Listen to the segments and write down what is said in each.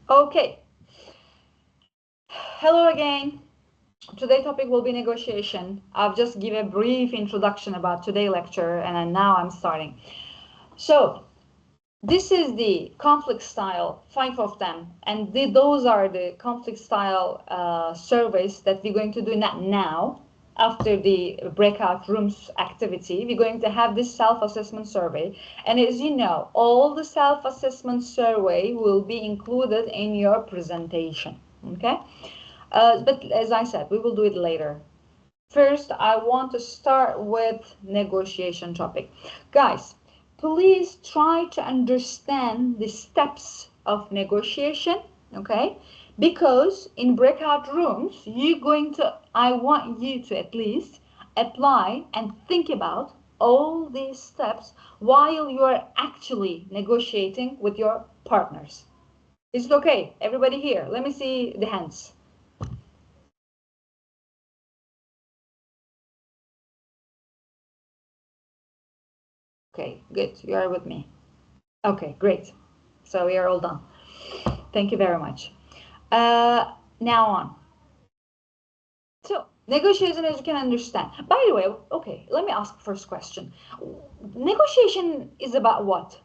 Okay. Hello again. Today's topic will be negotiation. I've just give a brief introduction about today's lecture, and now I'm starting. So, this is the conflict style, 5 of them, and those are the conflict style surveys that we're going to do not now. After the breakout rooms activity, we're going to have this self-assessment survey. And as you know, all the self-assessment survey will be included in your presentation, okay? But as I said, we will do it later. First, I want to start with negotiation topic. Guys, please try to understand the steps of negotiation, okay? Because in breakout rooms, I want you to at least apply and think about all these steps while you are actually negotiating with your partners. Is it okay? Everybody here, let me see the hands. Okay, good. You are with me. Okay, great. So we are all done. Thank you very much. Now on. So negotiation, as you can understand. By the way, okay, let me ask first question. Negotiation is about what?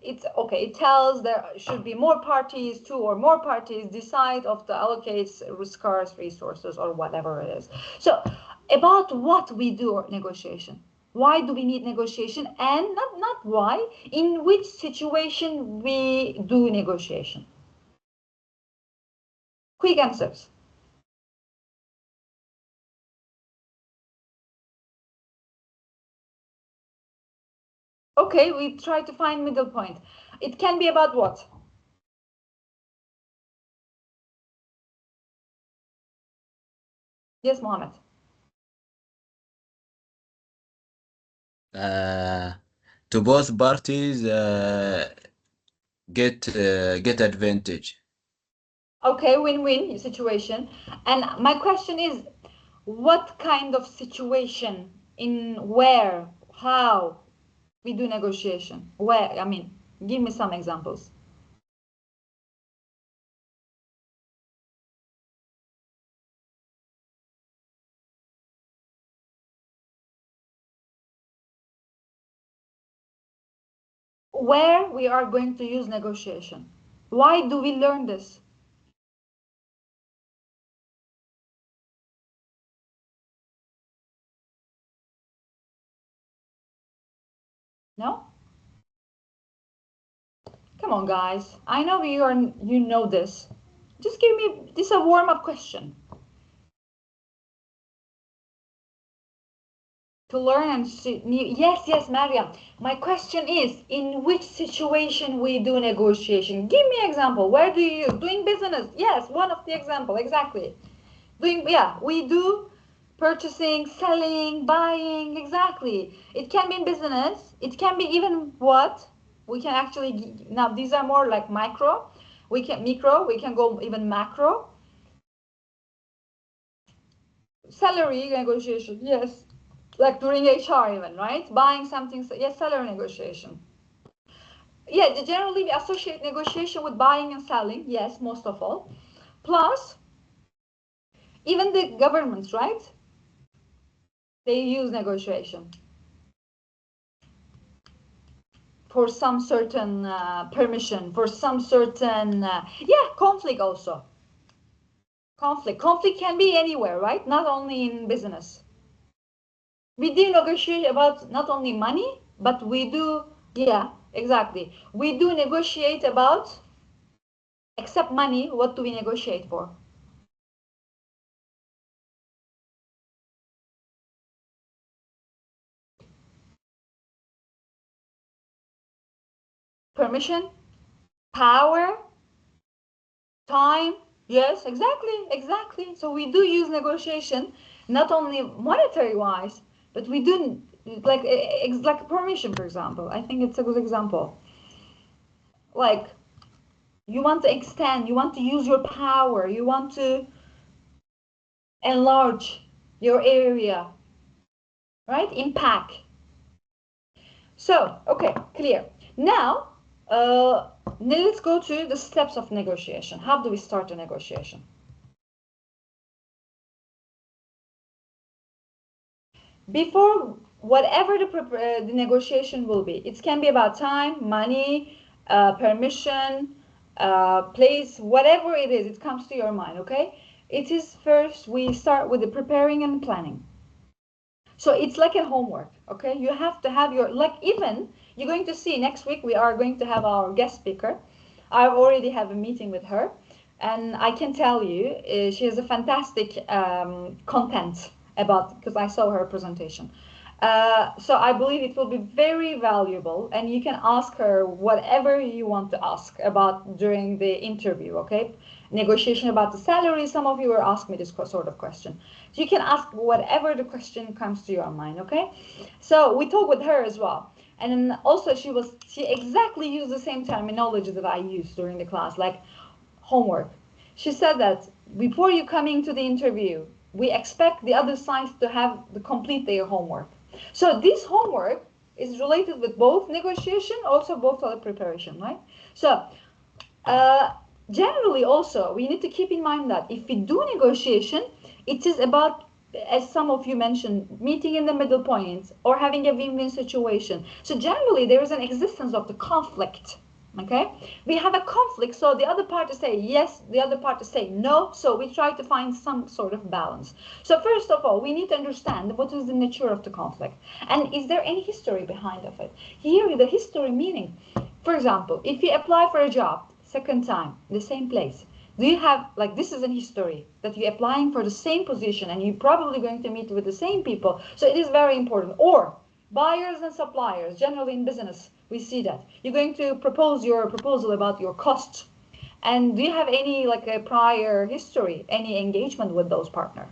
It tells there should be more parties, 2 or more parties decide of the allocates scarce resources or whatever it is. So about what we do negotiation. Why do we need negotiation? And not why, in which situation we do negotiation. Quick answers. Okay, we try to find middle point. It can be about what? Yes, Mohammed. To both parties get advantage. Okay, win-win situation. And my question is, what kind of situation, in where, how we do negotiation? Where, I mean, give me some examples. Where we are going to use negotiation. Why do we learn this? No? Come on, guys. I know you know this. Just give me this a warm-up question. To learn and see new. Yes, Mariam. My question is, in which situation we do negotiation? Give me example. Where do you doing business? Yes, one of the example exactly. We do purchasing, selling, buying exactly. It can be in business. It can be even what we can actually now. These are more like micro. We can micro. We can go even macro. Salary negotiation. Yes, like during HR even, right? Buying something, yes, salary negotiation. Yeah, generally we associate negotiation with buying and selling, yes, most of all. Plus, even the governments, right? They use negotiation for some certain permission, for some certain, conflict also. Conflict can be anywhere, right? Not only in business. We do negotiate about not only money, but we do, yeah, exactly. We do negotiate about, except money, what do we negotiate for? Permission, power, time. Yes, exactly. So we do use negotiation, not only monetary wise, but we do like permission, for example. I think it's a good example. Like you want to extend, you want to use your power, you want to enlarge your area, right? Impact. So, okay, clear. Now, Now let's go to the steps of negotiation. How do we start a negotiation? Before whatever the negotiation will be, it can be about time, money, permission, place, whatever it is, it comes to your mind, okay? It is first we start with the preparing and planning. So it's like a homework, okay? You have to have your, like, even you're going to see next week we are going to have our guest speaker. I already have a meeting with her, and I can tell you she has a fantastic content about, because I saw her presentation. So I believe it will be very valuable, and you can ask her whatever you want to ask about during the interview, okay? Negotiation about the salary, some of you were asking me this sort of question. So you can ask whatever the question comes to your mind, okay? So we talked with her as well. And then also she exactly used the same terminology that I used during the class, like homework. She said that before you coming to the interview, we expect the other side to have to complete their homework. So this homework is related with both negotiation, also both other preparation, right? So uh, generally also we need to keep in mind that if we do negotiation, it is about, as some of you mentioned, meeting in the middle point or having a win-win situation. So generally there is an existence of the conflict. Okay, we have a conflict, so the other party say yes, the other party say no, so we try to find some sort of balance. So first of all, we need to understand what is the nature of the conflict, and is there any history behind of it. Here the history meaning, for example, if you apply for a job second time, the same place, do you have, like, this is an history that you're applying for the same position and you're probably going to meet with the same people, so it is very important. Or buyers and suppliers, generally in business we see that you're going to propose your proposal about your costs, and do you have any, like, a prior history, any engagement with those partner,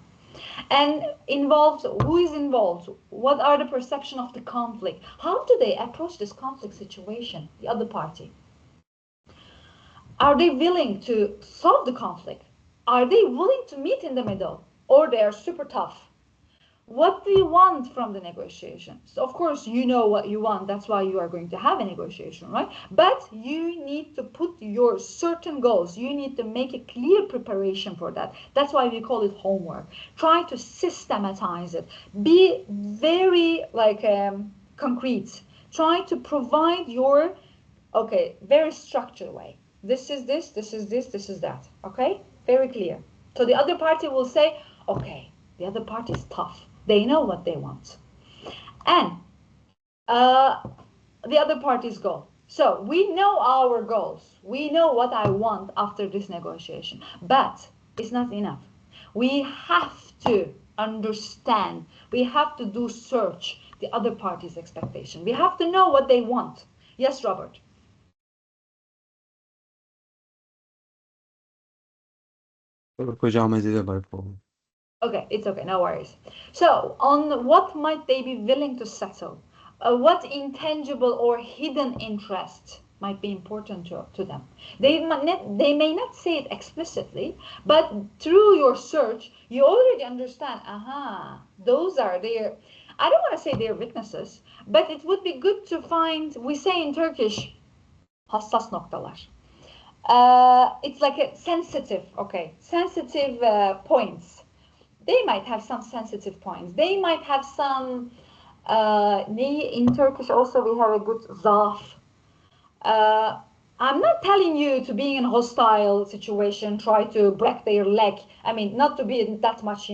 and involves, who is involved, what are the perception of the conflict, how do they approach this conflict situation, the other party, are they willing to solve the conflict, are they willing to meet in the middle, or they are super tough. What do you want from the negotiation? So of course you know what you want, that's why you are going to have a negotiation, right? But you need to put your certain goals, you need to make a clear preparation for that. That's why we call it homework. Try to systematize it, be very, like, concrete, try to provide your, okay, very structured way. This is this, this is this, this is that, okay? Very clear. So the other party will say, okay, the other party is tough, they know what they want, and the other party's goal. So we know our goals, we know what I want after this negotiation, but it's not enough. We have to understand, we have to do search the other party's expectation, we have to know what they want. Yes, Robert? Okay, it's okay, no worries. So, on what might they be willing to settle? What intangible or hidden interest might be important to them? They may not say it explicitly, but through your search, you already understand, aha, those are their, I don't want to say their weaknesses, but it would be good to find, we say in Turkish, hassas noktalar. It's like a sensitive, okay, sensitive points. They might have some sensitive points. They might have some, in Turkish also we have a good zaaf. Uh, I'm not telling you to be in a hostile situation, try to break their leg. I mean, not to be that much,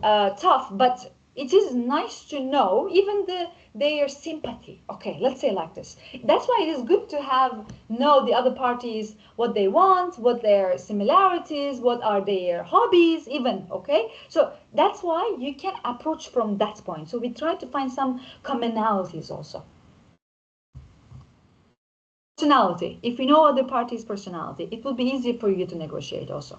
tough, but it is nice to know even their sympathy. Okay, let's say like this. That's why it is good to know the other parties, what they want, what their similarities, what are their hobbies, even. Okay, so that's why you can approach from that point. So we try to find some commonalities also. Personality. If you know other party's personality, it will be easier for you to negotiate also.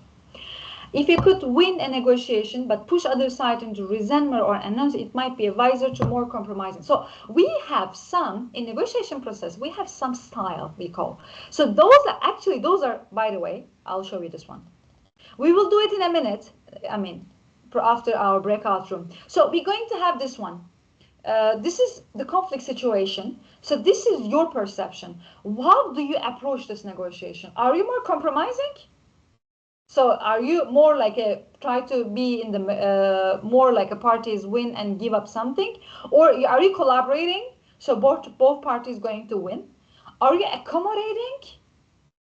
If you could win a negotiation but push other side into resentment or announce, it might be wiser to more compromising. So we have some, in negotiation process, we have some style we call. So those are, by the way, I'll show you this one. We will do it in a minute, I mean, after our breakout room. So we're going to have this one. this is the conflict situation. So this is your perception. How do you approach this negotiation? Are you more compromising? So are you more like a try to be in the more like a parties win and give up something, or are you collaborating? So both parties going to win. Are you accommodating?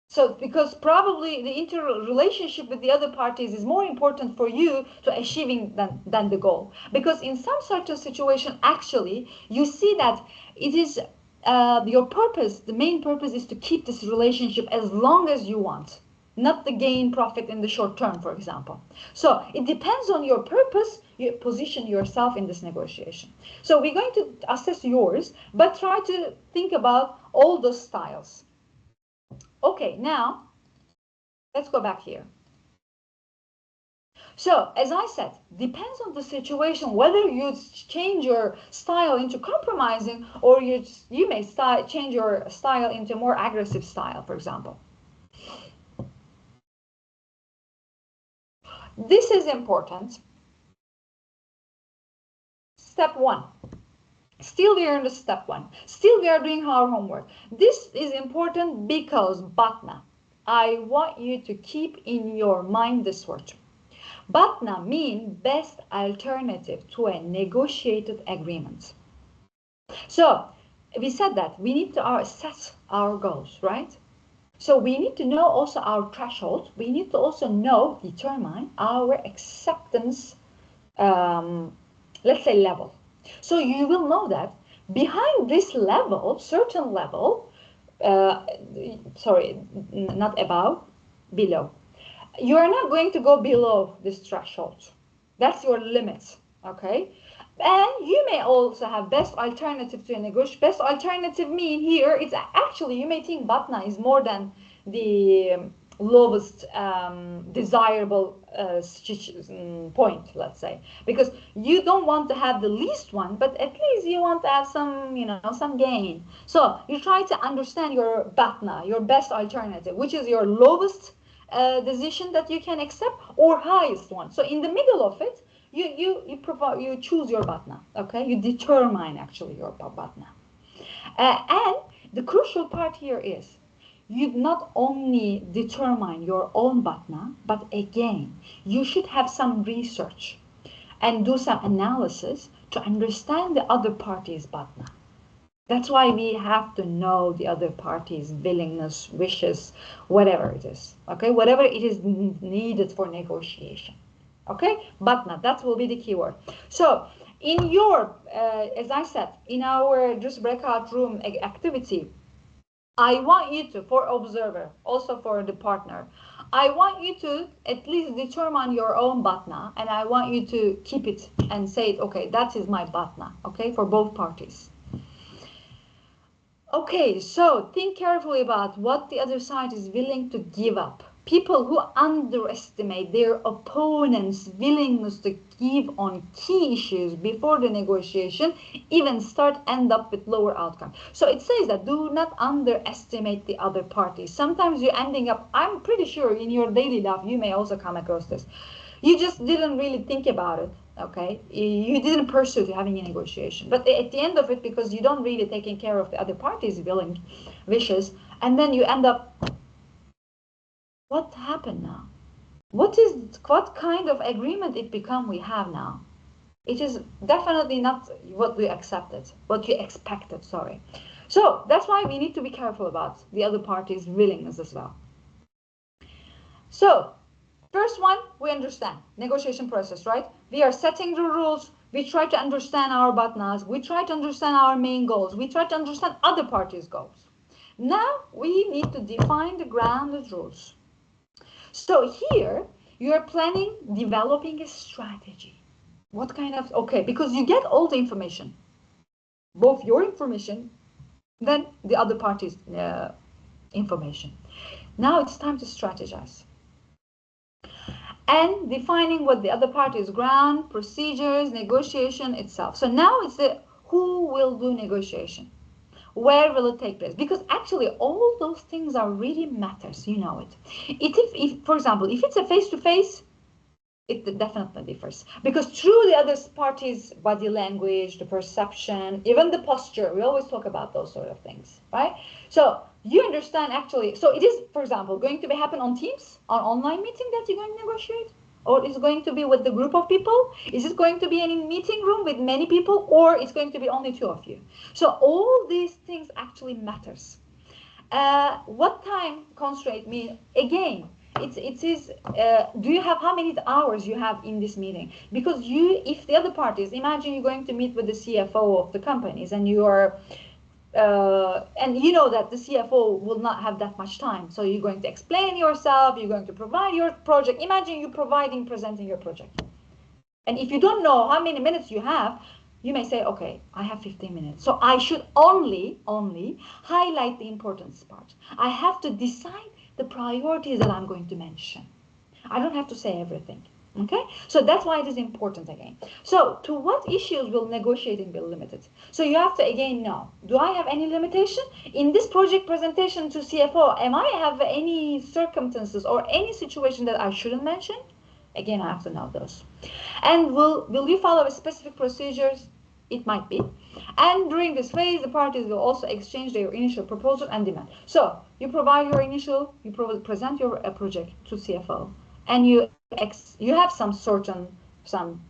So because probably the interrelationship with the other parties is more important for you to achieving than the goal. Because in some certain situation, actually, you see that it is your purpose, the main purpose is to keep this relationship as long as you want, not the gain profit in the short term, for example. So it depends on your purpose, you position yourself in this negotiation. So we're going to assess yours, but try to think about all those styles. Okay, now let's go back here. So, as I said, depends on the situation whether you change your style into compromising, or you may change your style into more aggressive style, for example. This is important. Step one. Still we are in the step one. Still we are doing our homework. This is important because Batna, I want you to keep in your mind this word. Batna means best alternative to a negotiated agreement. So we said that we need to set our goals, right? So we need to know also our threshold. We need to also determine our acceptance, let's say level. So you will know that behind this level, certain level, sorry, not above, below. You are not going to go below this threshold. That's your limit, okay? And you may also have best alternative to a negotiation. Best alternative mean here, it's actually, you may think Batna is more than the lowest desirable point, let's say, because you don't want to have the least one, but at least you want to have some, some gain. So you try to understand your Batna, your best alternative, which is your lowest decision that you can accept or highest one. So in the middle of it, you choose your Batna, okay? You determine actually your Batna. And the crucial part here is you not only determine your own Batna, but again, you should have some research and do some analysis to understand the other party's Batna. That's why we have to know the other party's willingness, wishes, whatever it is, okay? Whatever it is needed for negotiation. Okay, Batna, that will be the keyword. So in your, as I said, in our just breakout room activity, I want you to, for observer, also for the partner, I want you to at least determine your own Batna, and I want you to keep it and say it, okay, that is my Batna, okay, for both parties. Okay, so think carefully about what the other side is willing to give up. People who underestimate their opponent's willingness to give on key issues before the negotiation even end up with lower outcome. So it says that do not underestimate the other party. Sometimes you're ending up, I'm pretty sure in your daily life you may also come across this. You just didn't really think about it, okay? You didn't pursue having a negotiation. But at the end of it, because you don't really taking care of the other party's wishes, and then you end up, what happened now? What kind of agreement it become we have now? It is definitely not what we accepted, what you expected, sorry. So that's why we need to be careful about the other party's willingness as well. So first one, we understand negotiation process, right? We are setting the rules. We try to understand our Batnas. We try to understand our main goals. We try to understand other parties' goals. Now we need to define the grounded rules. So here you are planning, developing a strategy. What kind of, okay, because you get all the information, both your information, then the other party's information. Now it's time to strategize. And defining what the other party's ground, procedures, negotiation itself. So now it's who will do negotiation? Where will it take place? Because actually all those things are really matters, you know it. If for example, if it's a face-to-face, It definitely differs, because through the other party's body language, the perception, even the posture, we always talk about those sort of things, right? So you understand actually, so it is, for example, going to be happen on Teams, on online meeting that you're going to negotiate? Or is it going to be with the group of people? Is it going to be in a meeting room with many people? Or it's going to be only two of you? So all these things actually matters. What time constraint mean? Again, it is, do you have, how many hours you have in this meeting? Because you, if the other parties, imagine you're going to meet with the CFO of the companies, and you are, and you know that the CFO will not have that much time. So you're going to explain yourself, you're going to provide your project. Imagine you presenting your project. And if you don't know how many minutes you have, you may say, okay, I have 15 minutes. So I should only highlight the important part. I have to decide the priorities that I'm going to mention. I don't have to say everything. Okay? So that's why it is important again. So to what issues will negotiating be limited? So you have to again know, do I have any limitation? In this project presentation to CFO, am I have any circumstances or any situation that I shouldn't mention? Again, I have to know those. And will you follow specific procedures? It might be. And during this phase, the parties will also exchange their initial proposal and demand. So you provide your initial, you present your project to CFO, and you have some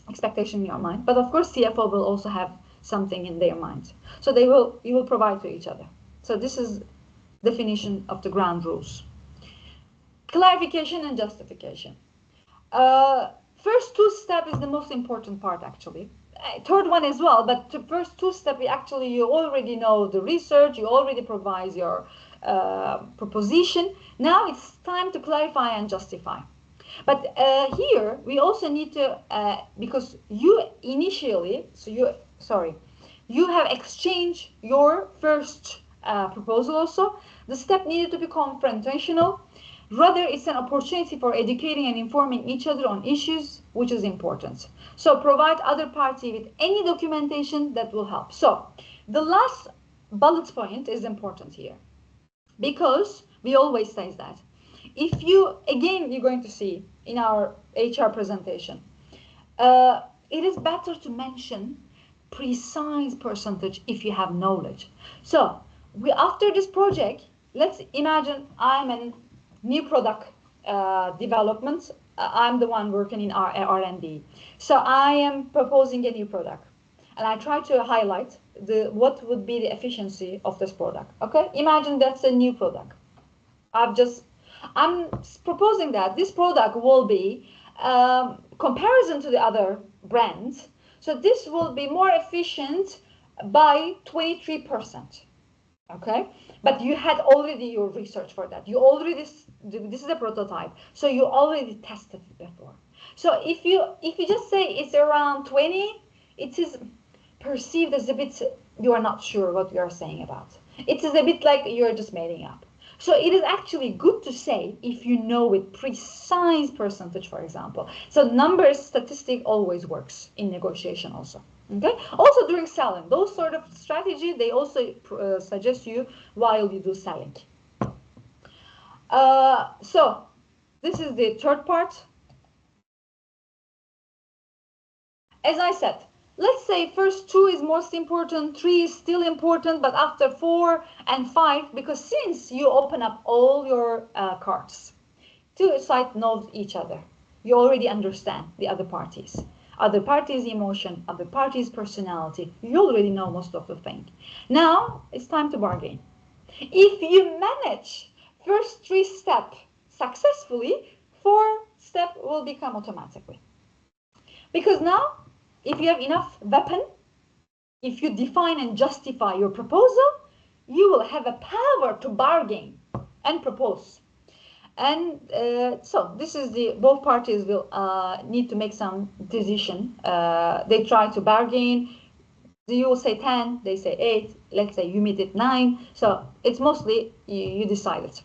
expectation in your mind. But of course, CFO will also have something in their minds. So you will provide to each other. So this is definition of the ground rules. Clarification and justification. First two step is the most important part actually. Third one as well, but the first two step, you already know the research, you already provide your proposition. Now it's time to clarify and justify. But here we also need to, because you initially, you have exchanged your first proposal also. The step needed to be confrontational. Rather, it's an opportunity for educating and informing each other on issues, which is important. So provide other party with any documentation that will help. So the last bullet point is important here, because we always say that. If you, again, you're going to see in our HR presentation, it is better to mention precise percentage if you have knowledge. So after this project, let's imagine I'm a new product development. I'm the one working in R&D. So I am proposing a new product, and I try to highlight what would be the efficiency of this product. Okay, imagine that's a new product. I'm proposing that this product will be comparison to the other brands. So this will be more efficient by 23%. Okay, but you had already your research for that. You already, this is a prototype, so you already tested it before. So if you just say it's around 20, it is perceived as a bit, you are not sure what you are saying about. It is a bit like you're just making up. So it is actually good to say if you know with precise percentage, for example. So numbers, statistic always works in negotiation also. Okay. Also during selling, those sort of strategy, they also suggest you while you do selling. So this is the third part. As I said, let's say first two is most important, three is still important, but after 4 and 5, because since you open up all your cards, two sides know each other. You already understand the other parties. Other parties' emotion, other parties' personality. You already know most of the thing. Now it's time to bargain. If you manage first 3 steps successfully, 4 step will become automatically. Because now, if you have enough weapon, if you define and justify your proposal, you will have a power to bargain and propose. And so this is both parties will need to make some decision. They try to bargain. You will say 10, they say 8. Let's say you meet at 9. So it's mostly you decide it.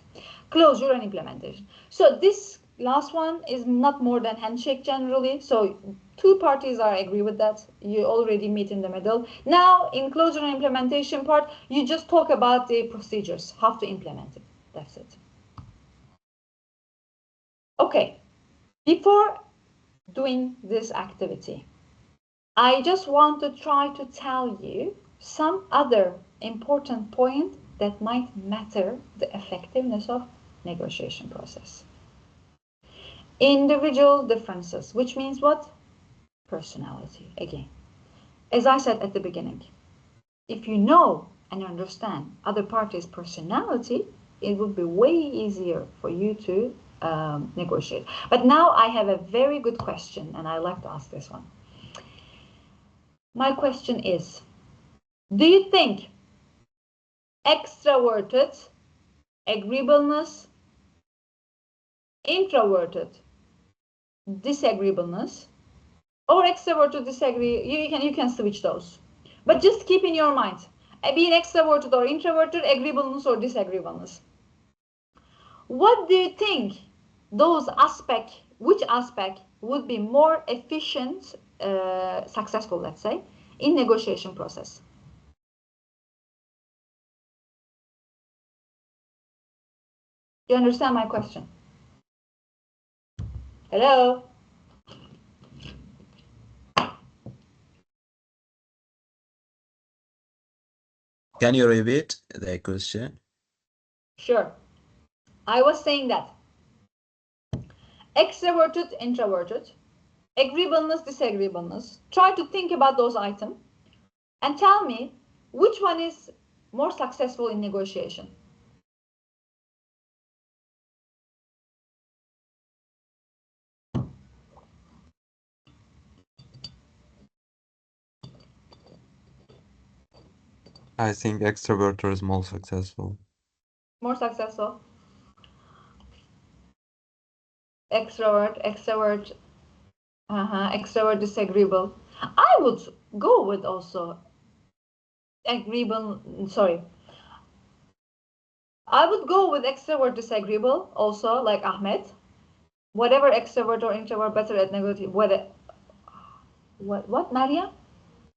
Closure and implementation. So this last one is not more than handshake generally. So 2 parties are agree with that. You already meet in the middle. Now in closure and implementation part, you just talk about the procedures, how to implement it. That's it. Okay, before doing this activity. I just want to try to tell you some other important point that might matter the effectiveness of negotiation process. Individual differences, which means what? Personality, again. As I said at the beginning, if you know and understand other parties' personality, it would be way easier for you to negotiate. But now I have a very good question, and I like to ask this one. My question is, do you think extroverted agreeableness, introverted disagreeableness, or extroverted disagree, you can switch those. But just keep in your mind, being extroverted or introverted, agreeableness or disagreeableness. What do you think those aspects, which aspect would be more efficient, successful, let's say, in negotiation process? Do you understand my question? Hello? Can you repeat the question? Sure. I was saying that extroverted, introverted, agreeableness, disagreeableness. Try to think about those items and tell me which one is more successful in negotiation. I think extrovert is more successful. More successful. Extrovert, extrovert, disagreeable. I would go with also agreeable, sorry. I would go with extrovert, disagreeable also, like Ahmed. Whatever extrovert or introvert better at negotiating. What, Maria?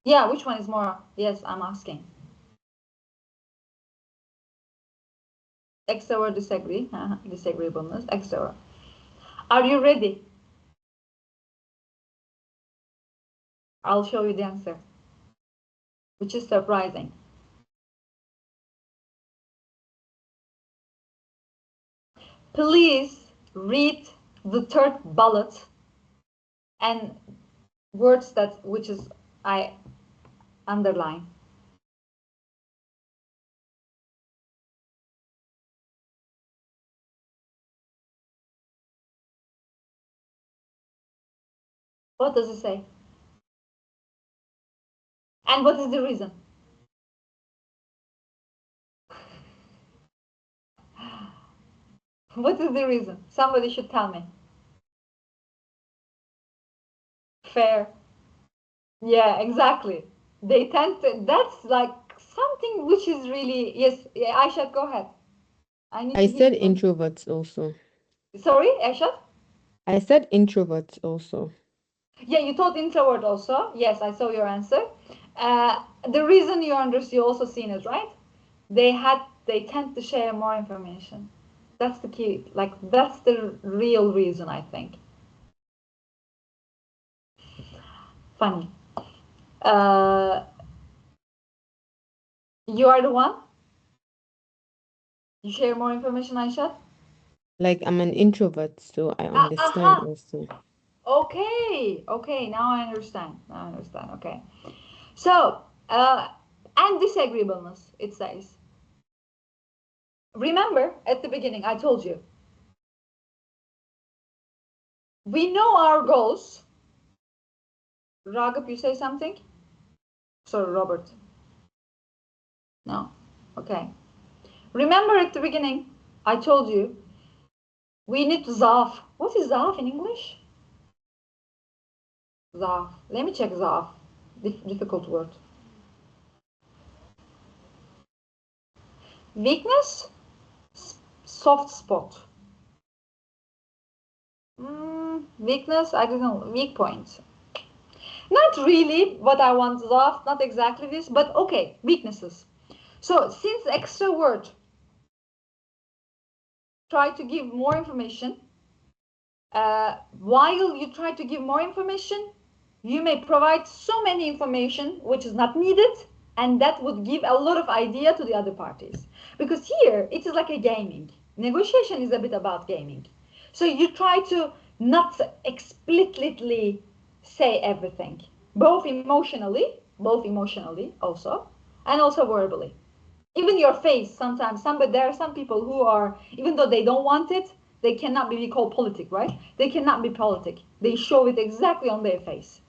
Yeah, which one is more? Yes, I'm asking. Extrovert, disagreeableness, extrovert. Are you ready? I'll show you the answer, which is surprising. Please read the third bullet and words which is I underline. What does it say? And what is the reason? What is the reason? Somebody should tell me. Fair. Yeah, exactly. They tend to, that's like something which is really, yes, Aisha, go ahead. I said introverts also. Sorry, Aisha? I said introverts also. Yeah, you thought introvert also. Yes, I saw your answer. The reason you also seen it, right? They tend to share more information. That's the key. Like that's the real reason, I think. Funny. You are the one. You share more information, Aisha. Like I'm an introvert, so I understand also. Okay. Now I understand. Okay. So, and disagreeableness, it says. Remember, at the beginning, I told you, we know our goals. Raghav, you say something? Sorry, Robert. No. Okay. Remember at the beginning, I told you, we need zaaf. What is zaaf in English? Zaaf. Let me check zaaf. Difficult word. Weakness? Soft spot. Weakness, I don't know, weak point. Not really what I want zaaf, not exactly this, but okay, weaknesses. So since extrovert try to give more information, while you try to give more information, you may provide so many information which is not needed, and that would give a lot of idea to the other parties. Because here, it is like a gaming. Negotiation is a bit about gaming. So you try to not explicitly say everything, both emotionally also, and also verbally. Even your face, sometimes, there are some people who are, even though they don't want it, they cannot be called politic, right? They cannot be politic. They show it exactly on their face.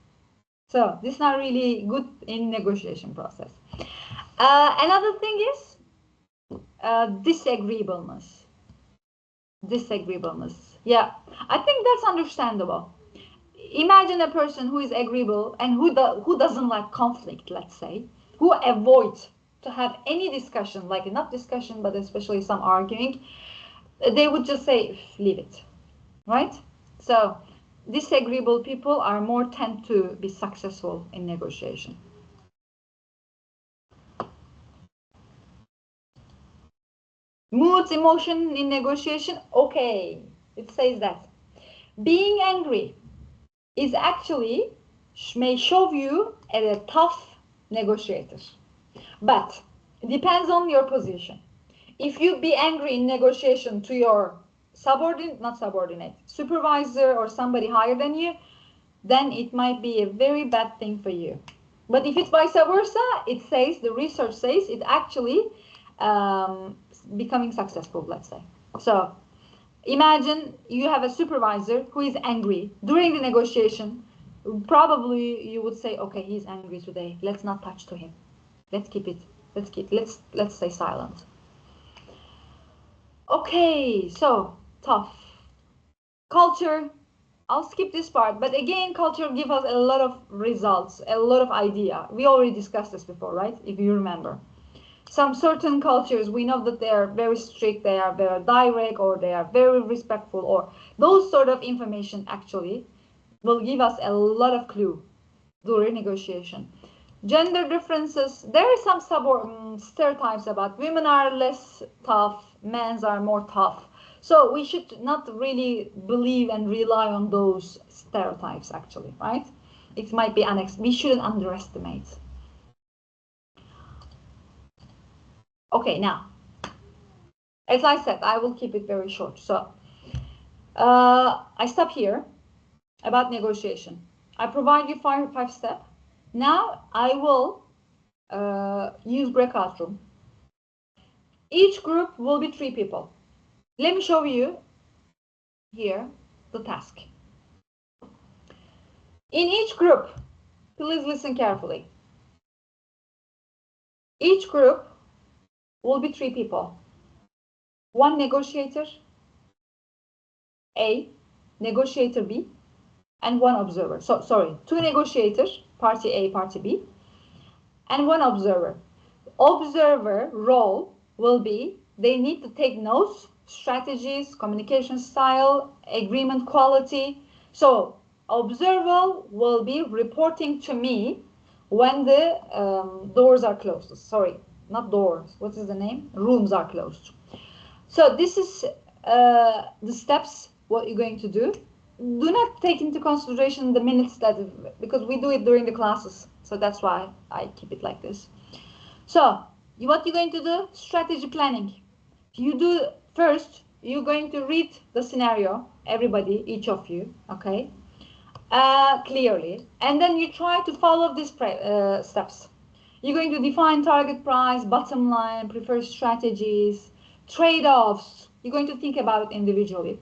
So this is not really good in negotiation process. Another thing is disagreeableness. Yeah, I think that's understandable. Imagine a person who is agreeable and who doesn't like conflict, let's say, who avoids to have any discussion, like not discussion, but especially some arguing. They would just say, leave it, right? So disagreeable people are more tend to be successful in negotiation. Moods, emotion in negotiation, okay. It says that being angry is actually may show you as a tough negotiator, but it depends on your position. If you be angry in negotiation to your supervisor or somebody higher than you, then it might be a very bad thing for you. But if it's vice versa, the research says it actually becoming successful, let's say. So imagine you have a supervisor who is angry during the negotiation. Probably you would say, okay, he's angry today. Let's not touch to him. Let's stay silent. Okay, so tough. Culture, I'll skip this part, but again, culture gives us a lot of results, a lot of idea. We already discussed this before, right? If you remember. Some certain cultures, we know that they are very strict, they are very direct, or they are very respectful, or those sort of information actually will give us a lot of clue during negotiation. Gender differences, there are some stereotypes about women are less tough, men are more tough. So we should not really believe and rely on those stereotypes actually, right? It might be we shouldn't underestimate. Okay, now, as I said, I will keep it very short. So I stop here about negotiation. I provide you five steps. Now I will use breakout room. Each group will be 3 people. Let me show you here the task. In each group, please listen carefully. Each group will be 3 people. 1 negotiator A, negotiator B, and 1 observer. So, sorry, 2 negotiators, party A, party B, and 1 observer. Observer role will be, they need to take notes, strategies, communication style, agreement quality. So, observer will be reporting to me when the doors are closed. Sorry, not doors. What is the name? Rooms are closed. So this is the steps, what you're going to do. Do not take into consideration the minutes because we do it during the classes. So that's why I keep it like this. So what you're going to do, strategy planning. You do first, you're going to read the scenario, everybody, each of you, okay, clearly. And then you try to follow these steps. You're going to define target price, bottom line, preferred strategies, trade-offs. You're going to think about it individually.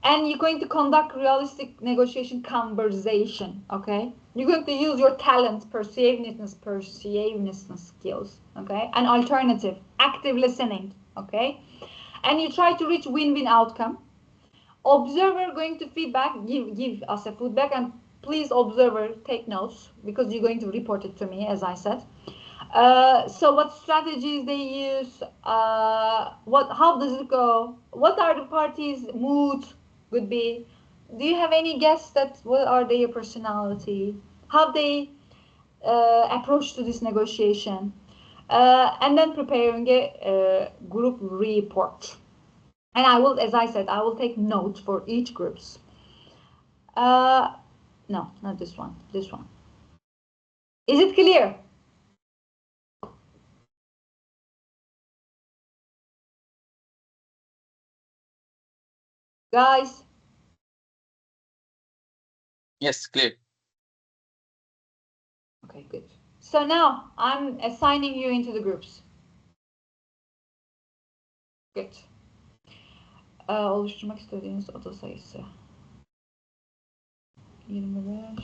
And you're going to conduct realistic negotiation conversation, okay? You're going to use your talent, persuasiveness skills, okay? An alternative, active listening, okay? And you try to reach win-win outcome. Observer going to give us a feedback, and please, observer, take notes because you're going to report it to me, as I said. So what strategies they use, how does it go, what are the parties' moods would be, do you have any guess what are their personality, how they approach to this negotiation, and then preparing a group report. And I will, as I said, I will take notes for each groups. No, not this one. This one. Is it clear? Guys, Yes, clear. okay, good. So now I'm assigning you into the groups. Good. Oluşturmak istediğiniz oda sayısı 25.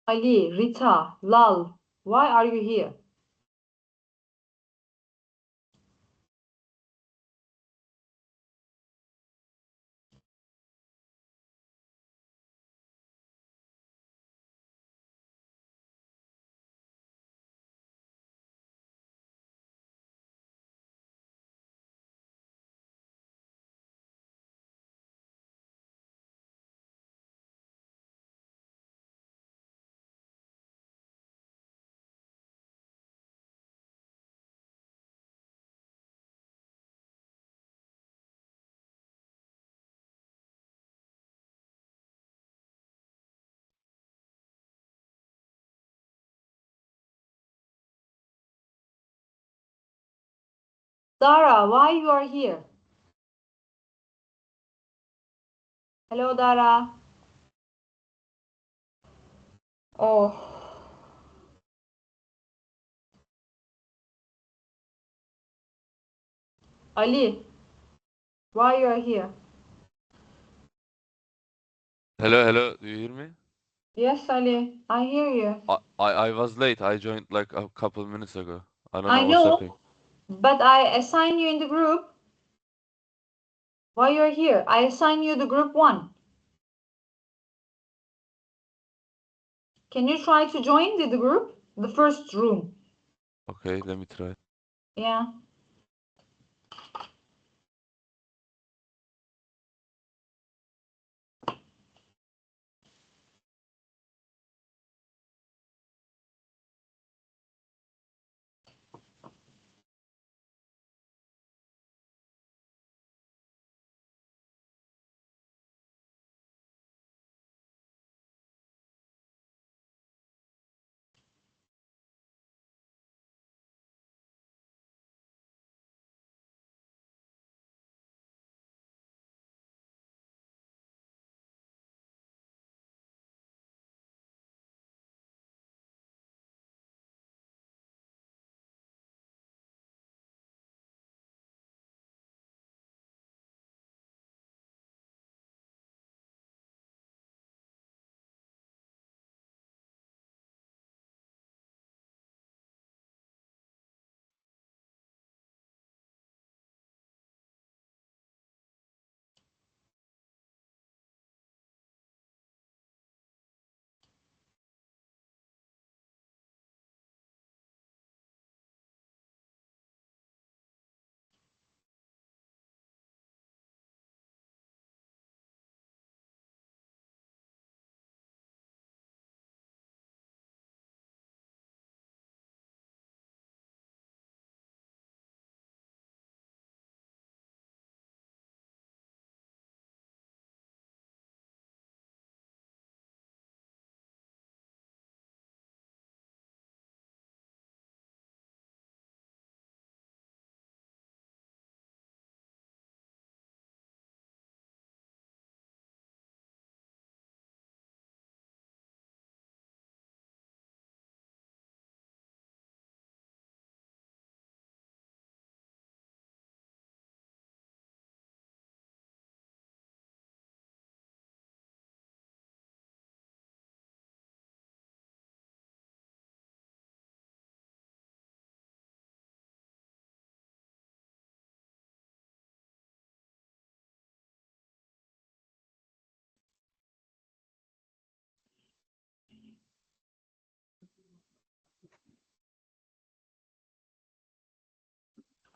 Ali, Rita, Lal, why are you here? Dara, why you are here? Hello, Dara. Oh. Ali, why you are here? Hello, do you hear me? Yes, Ali, I hear you. I was late. I joined like a couple minutes ago. I don't I know what's know, happening. but I assign you in the group. Why you're here? I assign you the group 1. Can you try to join the group? The first room. Okay, let me try. Yeah.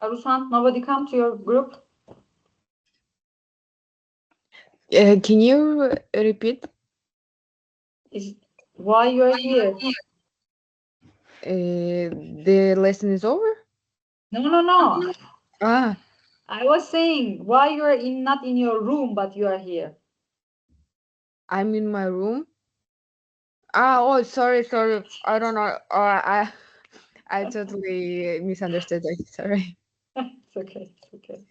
Arusan, nobody come to your group? Can you repeat? Is why you're here? The lesson is over? No. Ah, I was saying why you're not in your room, but you are here. I'm in my room. Oh, sorry. I don't know. I totally misunderstood. Sorry. It's okay. It's okay.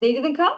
They didn't come?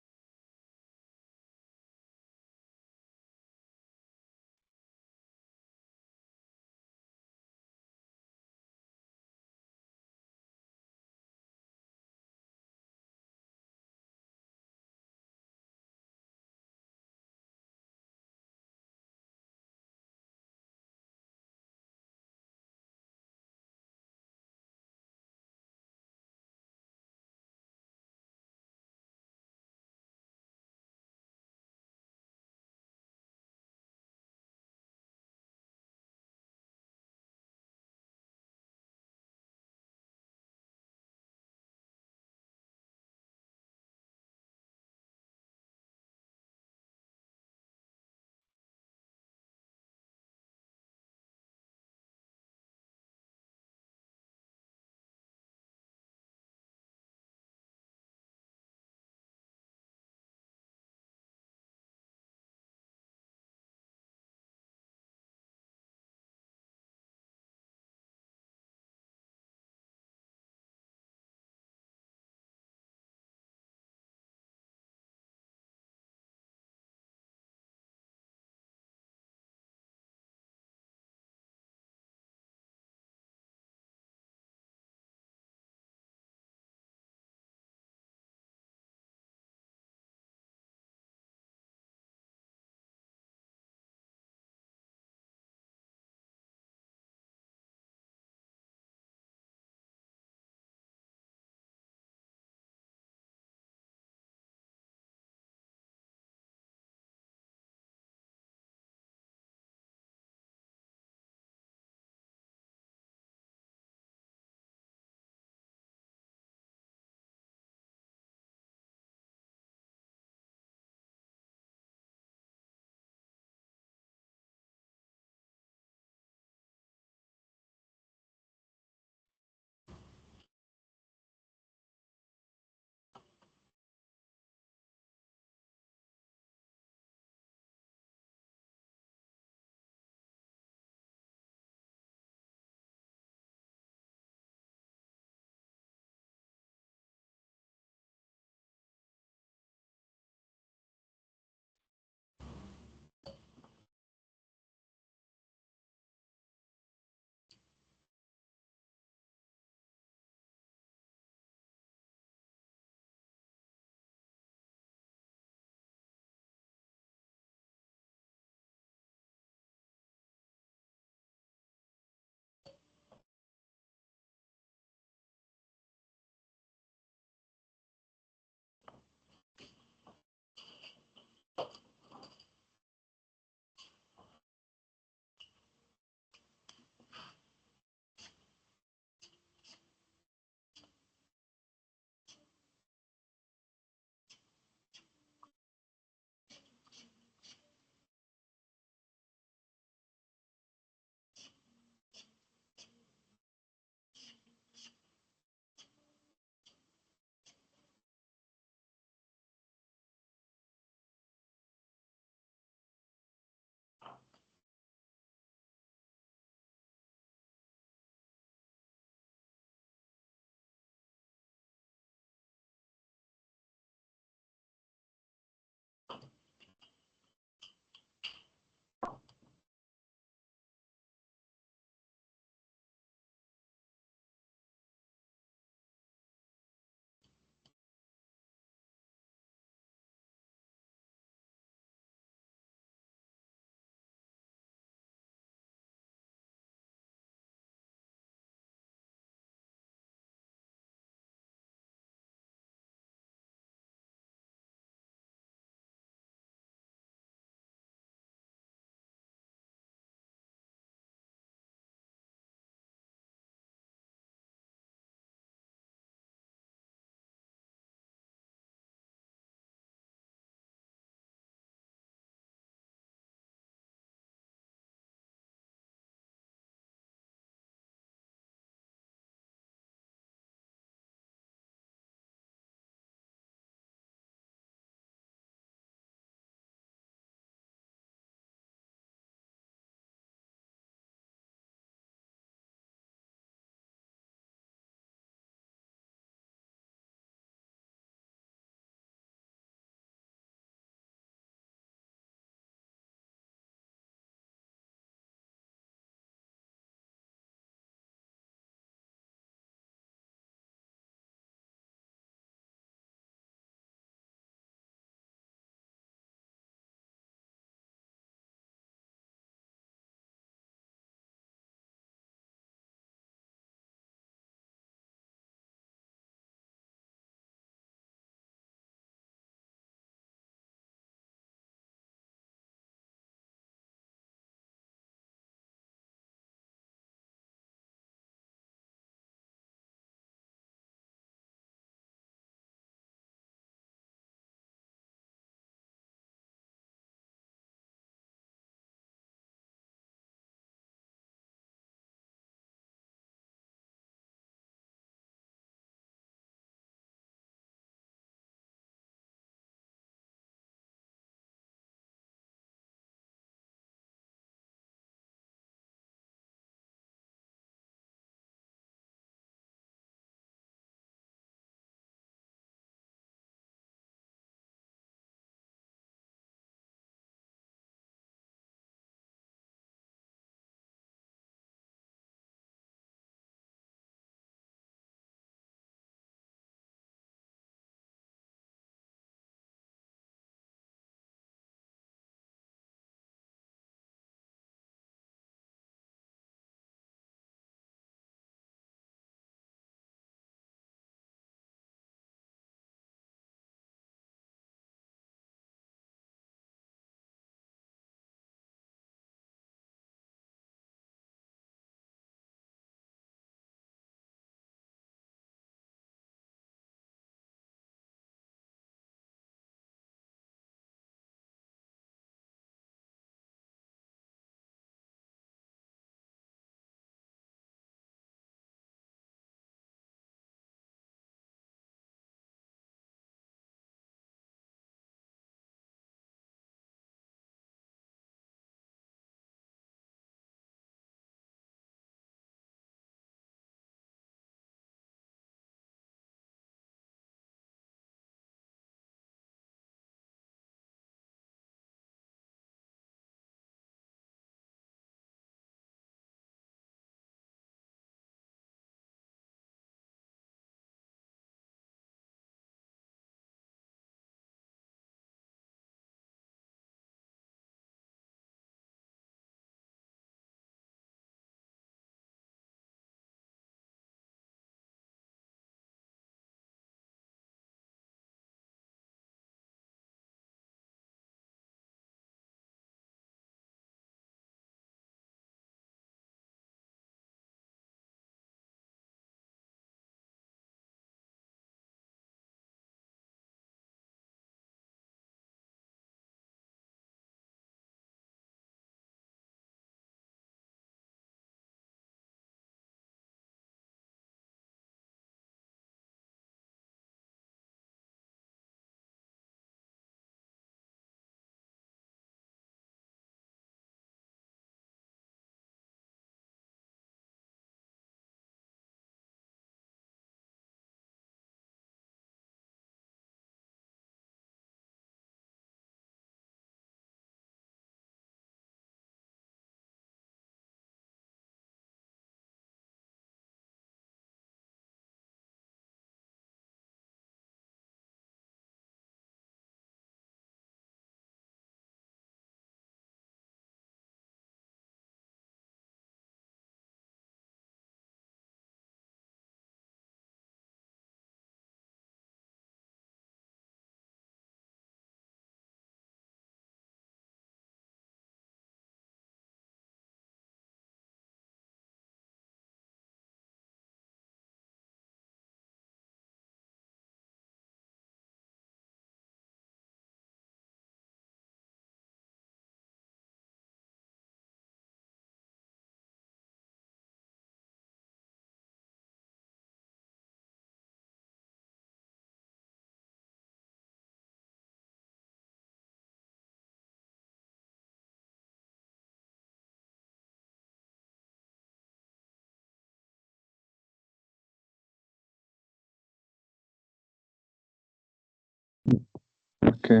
Okay.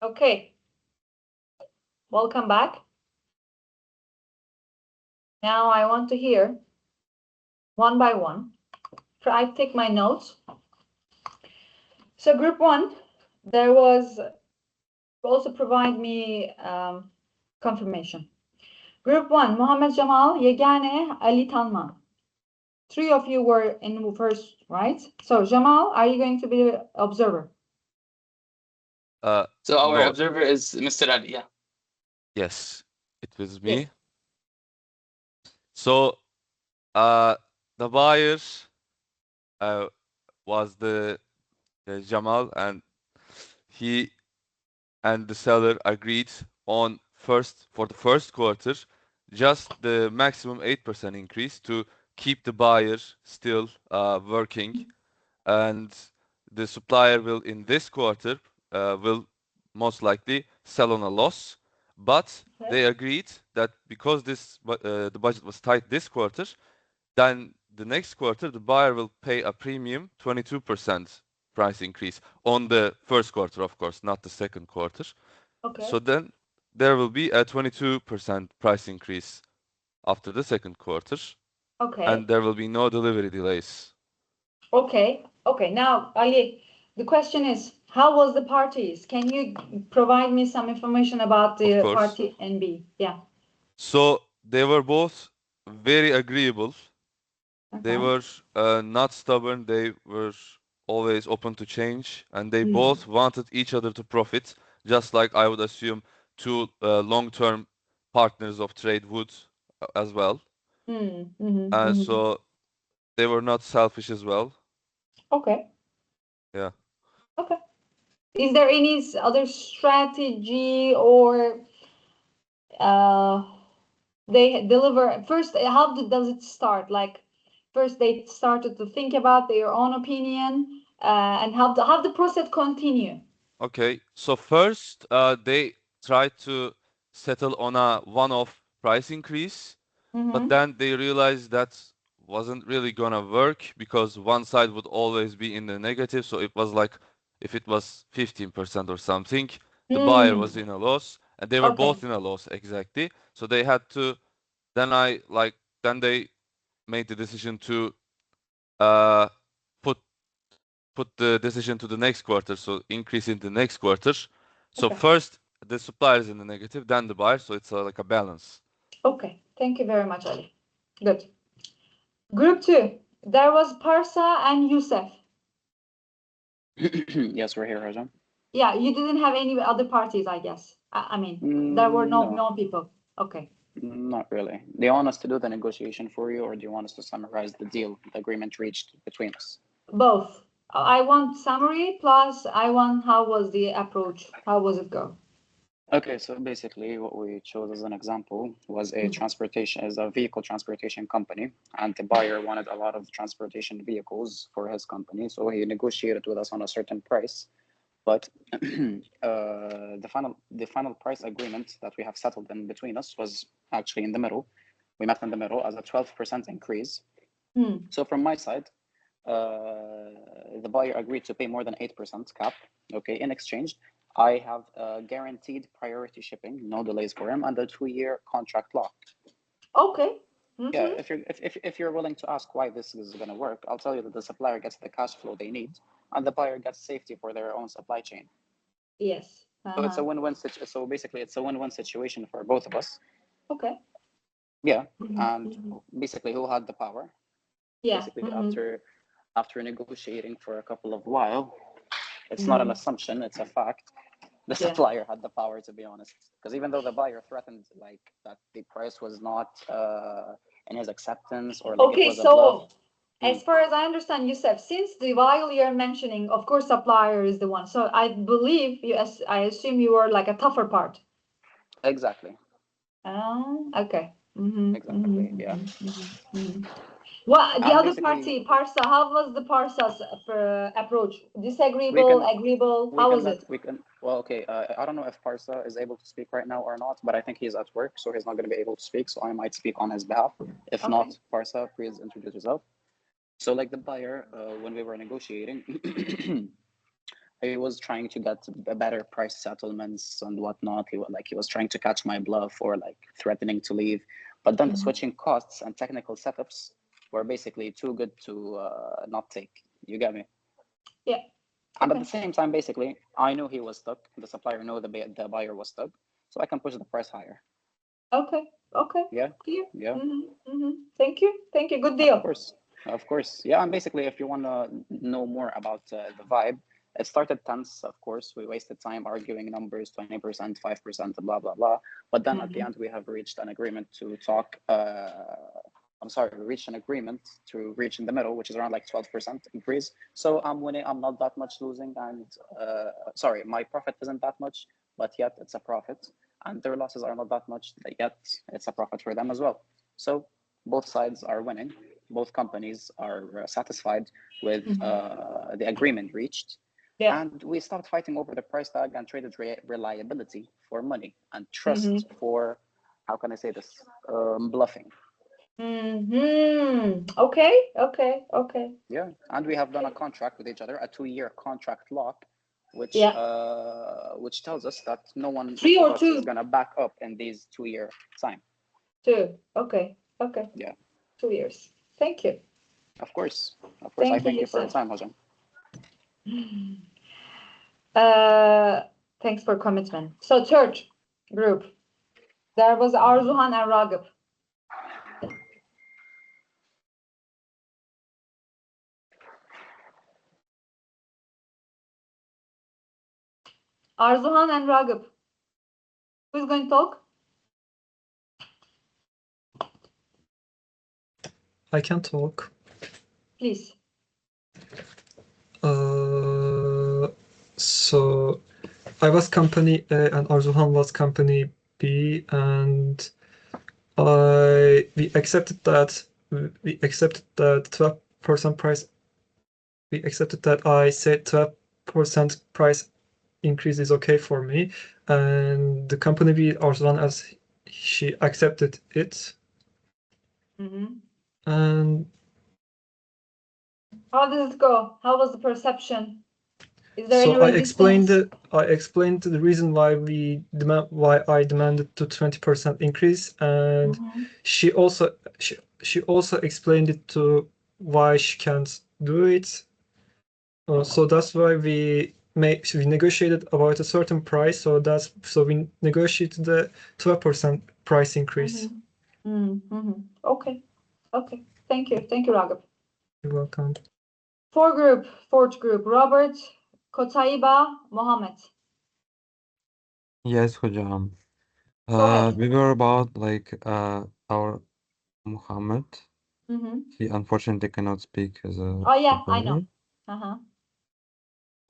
Okay. Welcome back. Now I want to hear one by one. I take my notes. So group one, there was also provide me confirmation. Group one, Mohammed Jamal, Yegane, Ali Talman. Three of you were in first, right? So Jamal, are you going to be the observer? So our No. observer is Mr. Ali, yeah. Yes, it was me. Yes. So, the buyer was the Jamal, and he and the seller agreed on for the first quarter, just the maximum 8% increase to keep the buyer still working, and the supplier will in this quarter will most likely sell on a loss. But Okay. they agreed that because the budget was tight this quarter, then the next quarter the buyer will pay a premium 22% price increase on the first quarter, of course, not the second quarter. Okay. So then there will be a 22% price increase after the second quarter, Okay. and there will be no delivery delays. Okay. Okay. Now, Ali, the question is, how was the parties? Can you provide me some information about the Of course. party NB? Yeah. So they were both very agreeable. They Okay. were not stubborn. They were always open to change, and they both wanted each other to profit, just like I would assume two long-term partners of trade would as well. And so they were not selfish as well. Okay. Yeah. Okay. Is there any other strategy or they deliver first? How does it start? Like first they started to think about their own opinion, and how the process continue? Okay. So first, they tried to settle on a one-off price increase, but then they realized that wasn't really gonna work because one side would always be in the negative. So it was like if it was 15% or something, the buyer was in a loss, and they were Okay. both in a loss exactly. So they had to. Then they made the decision to uh put the decision to the next quarter, so increase in the next quarter. So Okay. first the supplier is in the negative, then the buyer. So it's like a balance. Okay. Thank you very much, Ali. Good. Group two, there was Parsa and Youssef. Yes, we're here, Raja. Yeah, you didn't have any other parties, I guess. I mean, there were no people. Okay. Not really. Do you want us to do the negotiation for you, or do you want us to summarize the deal, the agreement reached between us? Both. I want summary plus I want how was the approach? How was it go? Okay, so basically what we chose as an example was a vehicle transportation company, and the buyer wanted a lot of transportation vehicles for his company, so he negotiated with us on a certain price. But the final price agreement that we have settled in between us was actually in the middle. We met in the middle as a 12% increase. So from my side, the buyer agreed to pay more than 8% cap. Okay, in exchange, I have guaranteed priority shipping, no delays for him, and a 2-year contract lock. Okay. Yeah, if you're willing to ask why this is going to work, I'll tell you that the supplier gets the cash flow they need, and the buyer gets safety for their own supply chain. Yes. So it's a win-win. So basically, it's a win-win situation for both of us. Okay. Yeah, and basically, who had the power? Yeah. Basically, after negotiating for a couple of while, it's not an assumption; it's a fact. The supplier had the power, to be honest, because even though the buyer threatened like that the price was not in his acceptance or like it was a bluff. As far as I understand, Youssef, since while you're mentioning, of course, supplier is the one. So I believe you. I assume you were like a tougher part. Exactly. Oh, okay. Exactly. Yeah. What the And other basically, party, Parsa? How was the Parsa's approach? we Disagreeable, can agreeable? we How can was let it? we can well, okay, I don't know if Parsa is able to speak right now or not, but I think he's at work, so he's not going to be able to speak, so I might speak on his behalf. If Okay. not, Parsa, please introduce yourself. So like the buyer, when we were negotiating, he was trying to get a better price settlements and whatnot. He was trying to catch my bluff or like threatening to leave, but then the Mhm. switching costs and technical setups were basically too good to not take. You get me? Yeah. And at the Okay. same time, basically, I knew he was stuck. The supplier knew the buyer was stuck, so I can push the price higher. Okay. Okay. Yeah, Clear. yeah. Thank you. Thank you. Good Of deal. course, of course. Yeah, and basically, if you want to know more about the vibe, it started tense. Of course, we wasted time arguing numbers, 20%, 5%, blah blah blah. But then at the end, we have reached an agreement to talk. I'm sorry, we reached an agreement to reach in the middle, which is around like 12% increase. So I'm winning. I'm not that much losing, and sorry, my profit isn't that much, but yet it's a profit, and their losses are not that much, yet it's a profit for them as well. So both sides are winning. Both companies are satisfied with the agreement reached. Yeah. And we stopped fighting over the price tag and traded reliability for money and trust for, how can I say this, bluffing. Okay. Okay. Okay. Yeah, and we have done a contract with each other, a 2-year contract lock, Yeah. which tells us that no one 3 of or us is 2? gonna back up in these 2-year time. 2. Okay. Okay. Yeah, 2 years. Thank you. of course, I Thank you, thank you for your Yusuf. time, Hajam. Thanks for commitment. So third group, there was Arzuhan and Ragıp. Arzuhan and Ragıp. Who's going to talk? I can talk. Please. So I was company A and Arzuhan was company B, and we accepted that 12% price. We accepted that I said 12% price increase is okay for me, and the company B, Arzuhan, as she accepted it. And how does it go? How was the perception? Is there so any resistance? I explained the reason why I demanded to 20% increase, and she also explained it to why she can't do it. So that's why we negotiated about a certain price. So we negotiated the 12% price increase. Okay. Okay. Thank you. Thank you, Ragıp. You're welcome. Fourth group, Robert, Kotaiba, Mohammed. Yes, hocam. Go ahead. We were about like our Muhammad. He unfortunately cannot speak as a Oh yeah, I properly.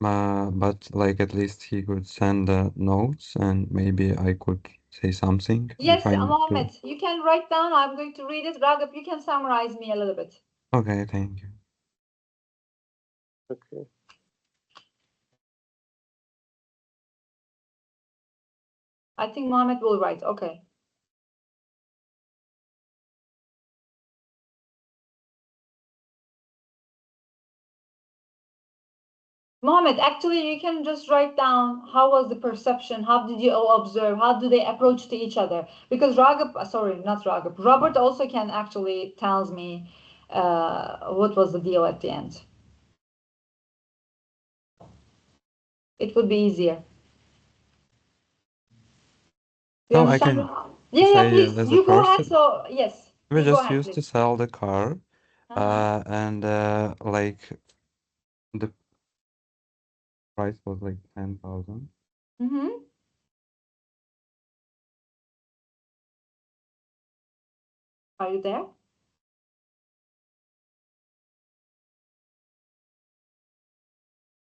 know. But like at least he could send the notes and maybe I could say something Yes, if I need to. Mohammed, you can write down. I'm going to read it. Ragıp, you can summarize me a little bit. Okay, thank you. Okay. I think Mohammed will write. Okay. Mohammed, actually, you can just write down how was the perception, how did you all observe, how do they approach to each other? Because Ragıp, sorry, not Ragıp, Robert also can actually tells me what was the deal at the end. It would be easier. You No, I understand? can Yeah, say please. as a You go ahead. person. So yes, We you go just ahead, used to please. sell the car, and like the price was like 10,000. Are you there?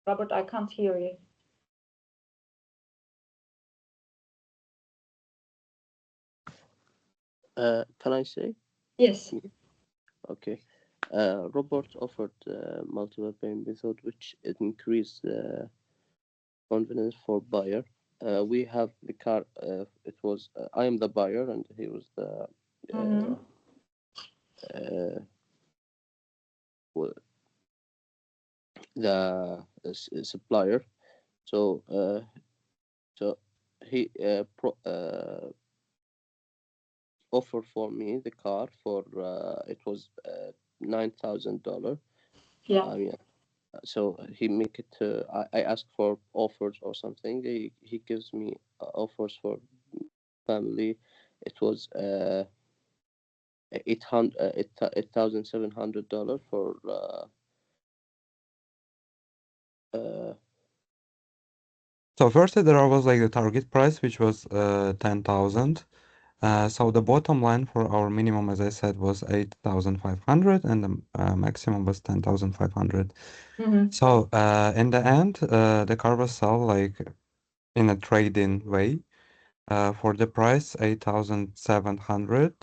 Robert, I can't hear you. Can I say? Yes. Okay. Robert offered multiple payment method, which it increased the confidence for buyer. We have the car. It was I am the buyer, and he was the supplier. So he offered for me the car for it was $9,000. Yeah. I mean, so he make it. I ask for offers or something. He gives me offers for family. It was $8,700 for So first there was like the target price, which was 10,000. So the bottom line for our minimum, as I said, was 8,500, and the maximum was 10,500. So in the end, the car was sold like in a trade-in way. For the price 8,700,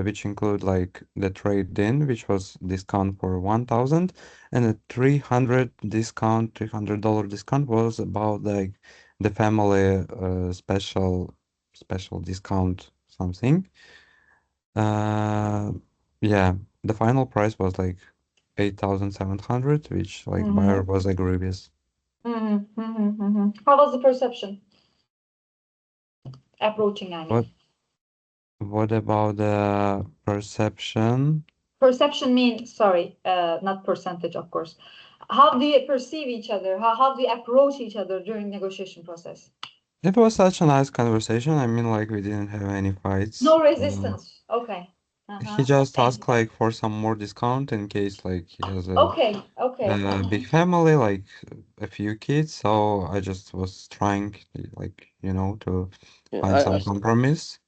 which include like the trade-in, which was discount for 1,000, and a $300 discount was about like the family special discount something. Yeah, the final price was like 8,700, which like buyer was agree with. How was the perception? Approaching, I mean. What about the perception? Perception means, sorry, not percentage, of course. How do you perceive each other? How do you approach each other during negotiation process? It was such a nice conversation. I mean, like we didn't have any fights. No resistance. Okay. He just asked like for some more discount in case like he has a big family, like a few kids. So I just was trying like, you know, to find some compromise.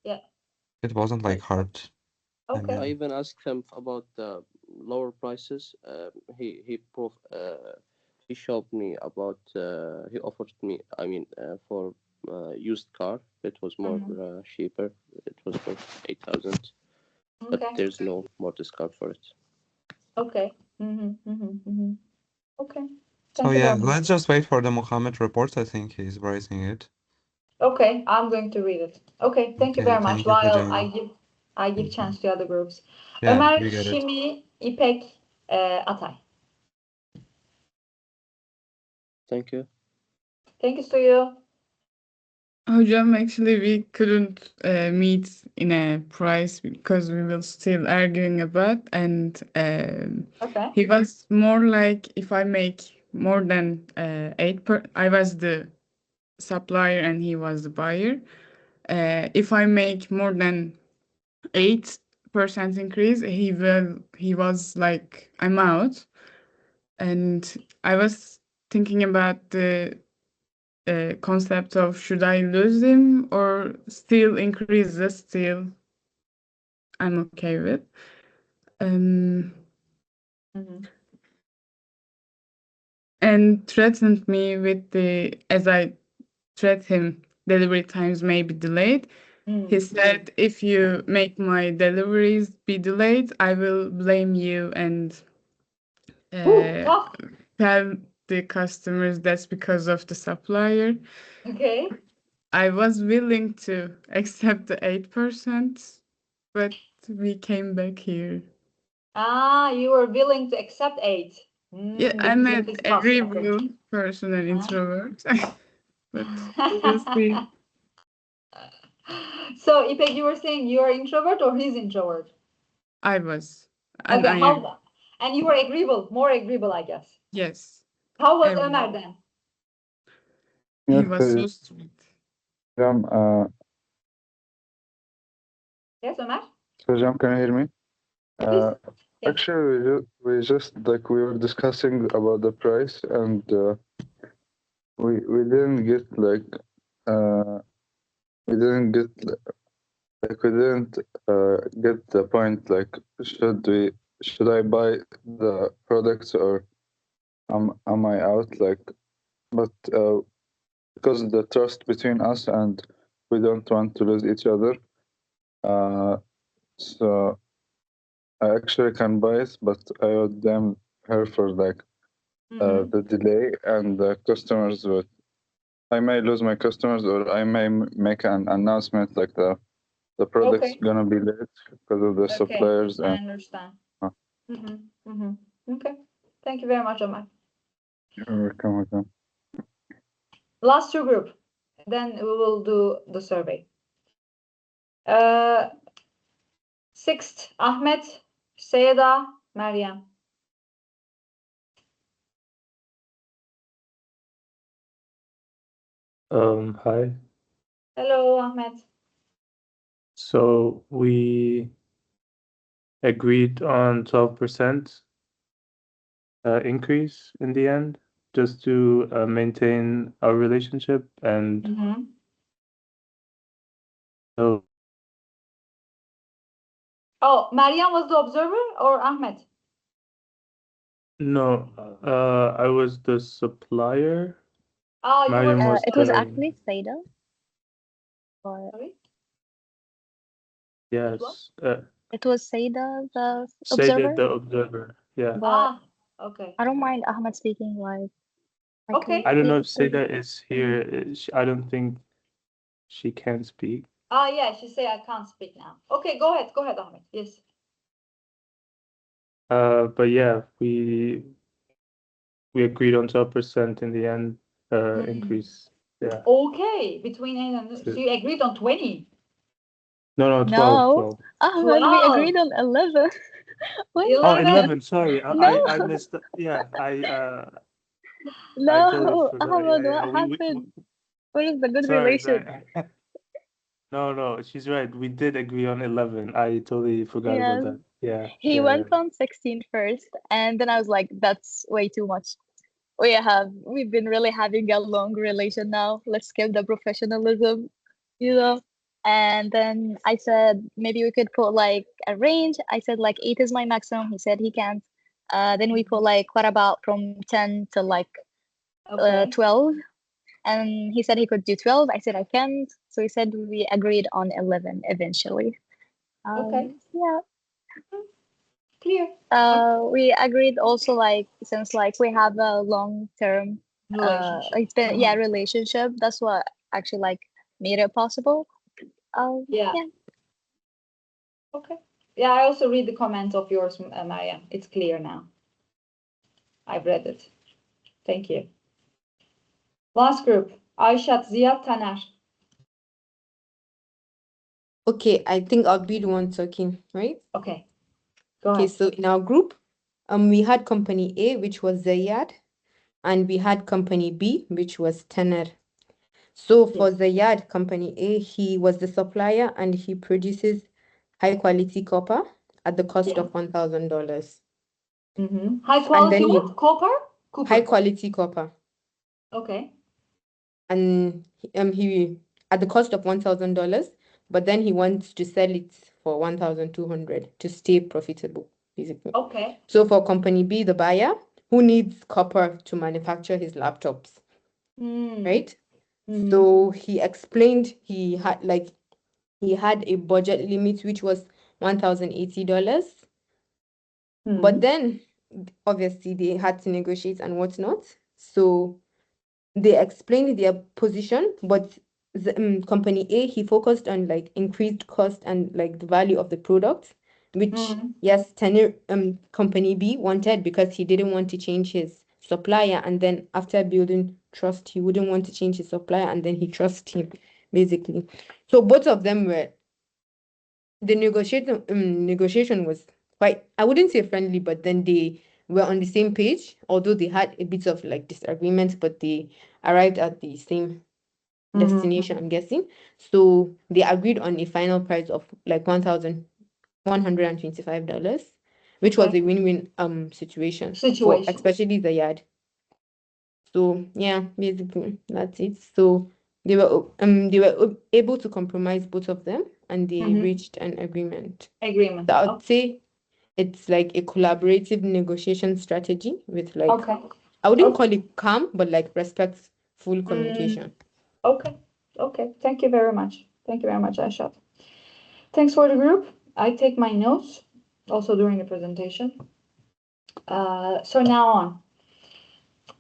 Yeah. It wasn't like hard. Okay. I even asked him about the lower prices. He showed me about. He offered me. I mean, for used car, it was more cheaper. It was for 8,000, but there's no more discount for it. Okay. Okay. So yeah, let's just wait for the Mohammed reports. I think he's writing it. Okay, I'm going to read it. Okay, thank you very much. Thank you for While joining. I give chance to other groups. Yeah, Ömer, we get it. Şimi, İpek, Atay. Thank you. Thank you, Suyu. Hocam, actually we couldn't meet in a price because we were still arguing about, and Okay. he was more like, if I make more than I was the supplier and he was the buyer. If I make more than 8% increase, he was like, I'm out. And I was thinking about the concept of, should I lose him or still increase the still I'm okay with. And threatened me with as I threat him, delivery times may be delayed. He said, if you make my deliveries be delayed, I will blame you and tell the customers that's because of the supplier. Okay. I was willing to accept the 8%, but we came back here. You were willing to accept 8. Yeah, I'm an agreeable person, an introvert. But we'll see. So, İpek, you were saying you are introvert or he's introvert? I was. And okay, and you were agreeable, more agreeable, I guess. Yes. How was Ömer then? He was so sweet. Yes, Ömer? Hocam, can you hear me? Yes. Actually, we just like we were discussing about the price, and we didn't get like we didn't get the point, like should I buy the products or am I out, like, but because of the trust between us and we don't want to lose each other, so I actually can buy it, but I would damn her for like the delay and the customers would. I may lose my customers, or I may make an announcement like the product's gonna be late because of the suppliers. I And understand. Okay. Thank you very much, Omar. you're welcome. Last two group, then we will do the survey. Sixth, Ahmet, Seyda, Meryem. Hi. Hello, Ahmet. So we agreed on 12% increase in the end, just to maintain our relationship. And so, Oh, Meryem was the observer or Ahmet? no, I was the supplier. Oh, you were. Mariam was It was the, actually Saida. Or Sorry? yes, it was Saida, the Saida observer. the observer. Yeah. But okay. I don't mind Ahmed speaking like Okay. I don't know if Saida is here. I don't think she can speak. Yeah, she said I can't speak now. Okay, go ahead, Ahmed. Yes. But yeah, we agreed on 12% in the end increase. Yeah. Okay, between 8 and so you agreed on 20. No, 12. No, 12. Ahmed, we agreed on 11. Wait, Oh, 11. Sorry, No. I missed. Yeah, I No, totally forgot. Ahmed, Yeah, what happened? What is the good relation? sorry. No, she's right. We did agree on 11. I totally forgot about Yes. that. Yeah. He yeah, went on 16 first, and then I was like, that's way too much. We've been really having a long relation now. Let's skip the professionalism, you know. And then I said maybe we could put like a range. I said like 8 is my maximum. He said he can't. Then we put like what about from 10 to like 12? And he said he could do 12. I said I can't. So he said we agreed on 11 eventually. Yeah. Clear. We agreed also like since like we have a long-term relationship. It's been relationship. That's what actually like made it possible. Yeah. Okay. Yeah, I also read the comment of yours, Meryem. It's clear now. I've read it. Thank you. Last group, Ayşat, Ziya, Taner. Okay, I think I'll be the one talking, right? Okay. Go Okay, ahead. so in our group, we had company A, which was Zayad, and we had company B, which was Taner. So for Zayad, company A, he was the supplier and he produces high quality copper at the cost of $1,000. High quality what? Copper? High quality copper. Okay. And he at the cost of $1,000, but then he wants to sell it for 1,200 to stay profitable, basically. Okay. So for company B, the buyer who needs copper to manufacture his laptops, right? So he explained he had a budget limit which was $1,080. But then obviously they had to negotiate and whatnot. So they explained their position, but the company A, he focused on like increased cost and like the value of the product, which yes, company B wanted because he didn't want to change his supplier, and then after building trust, he wouldn't want to change his supplier, and then he trusts him basically. So both of them were the negotiation was quite, I wouldn't say friendly, but then they were on the same page, although they had a bit of like disagreements, but they arrived at the same destination, I'm guessing. So they agreed on a final price of like $1,125, which was a win-win situation for especially the yard. So yeah, basically that's it. So they were able to compromise, both of them, and they reached an agreement. So I would say it's like a collaborative negotiation strategy with like I wouldn't call it calm, but like respectful communication. Okay. Thank you very much. Thank you very much, Ayşat. Thanks for the group. I take my notes. also during the presentation. So now on,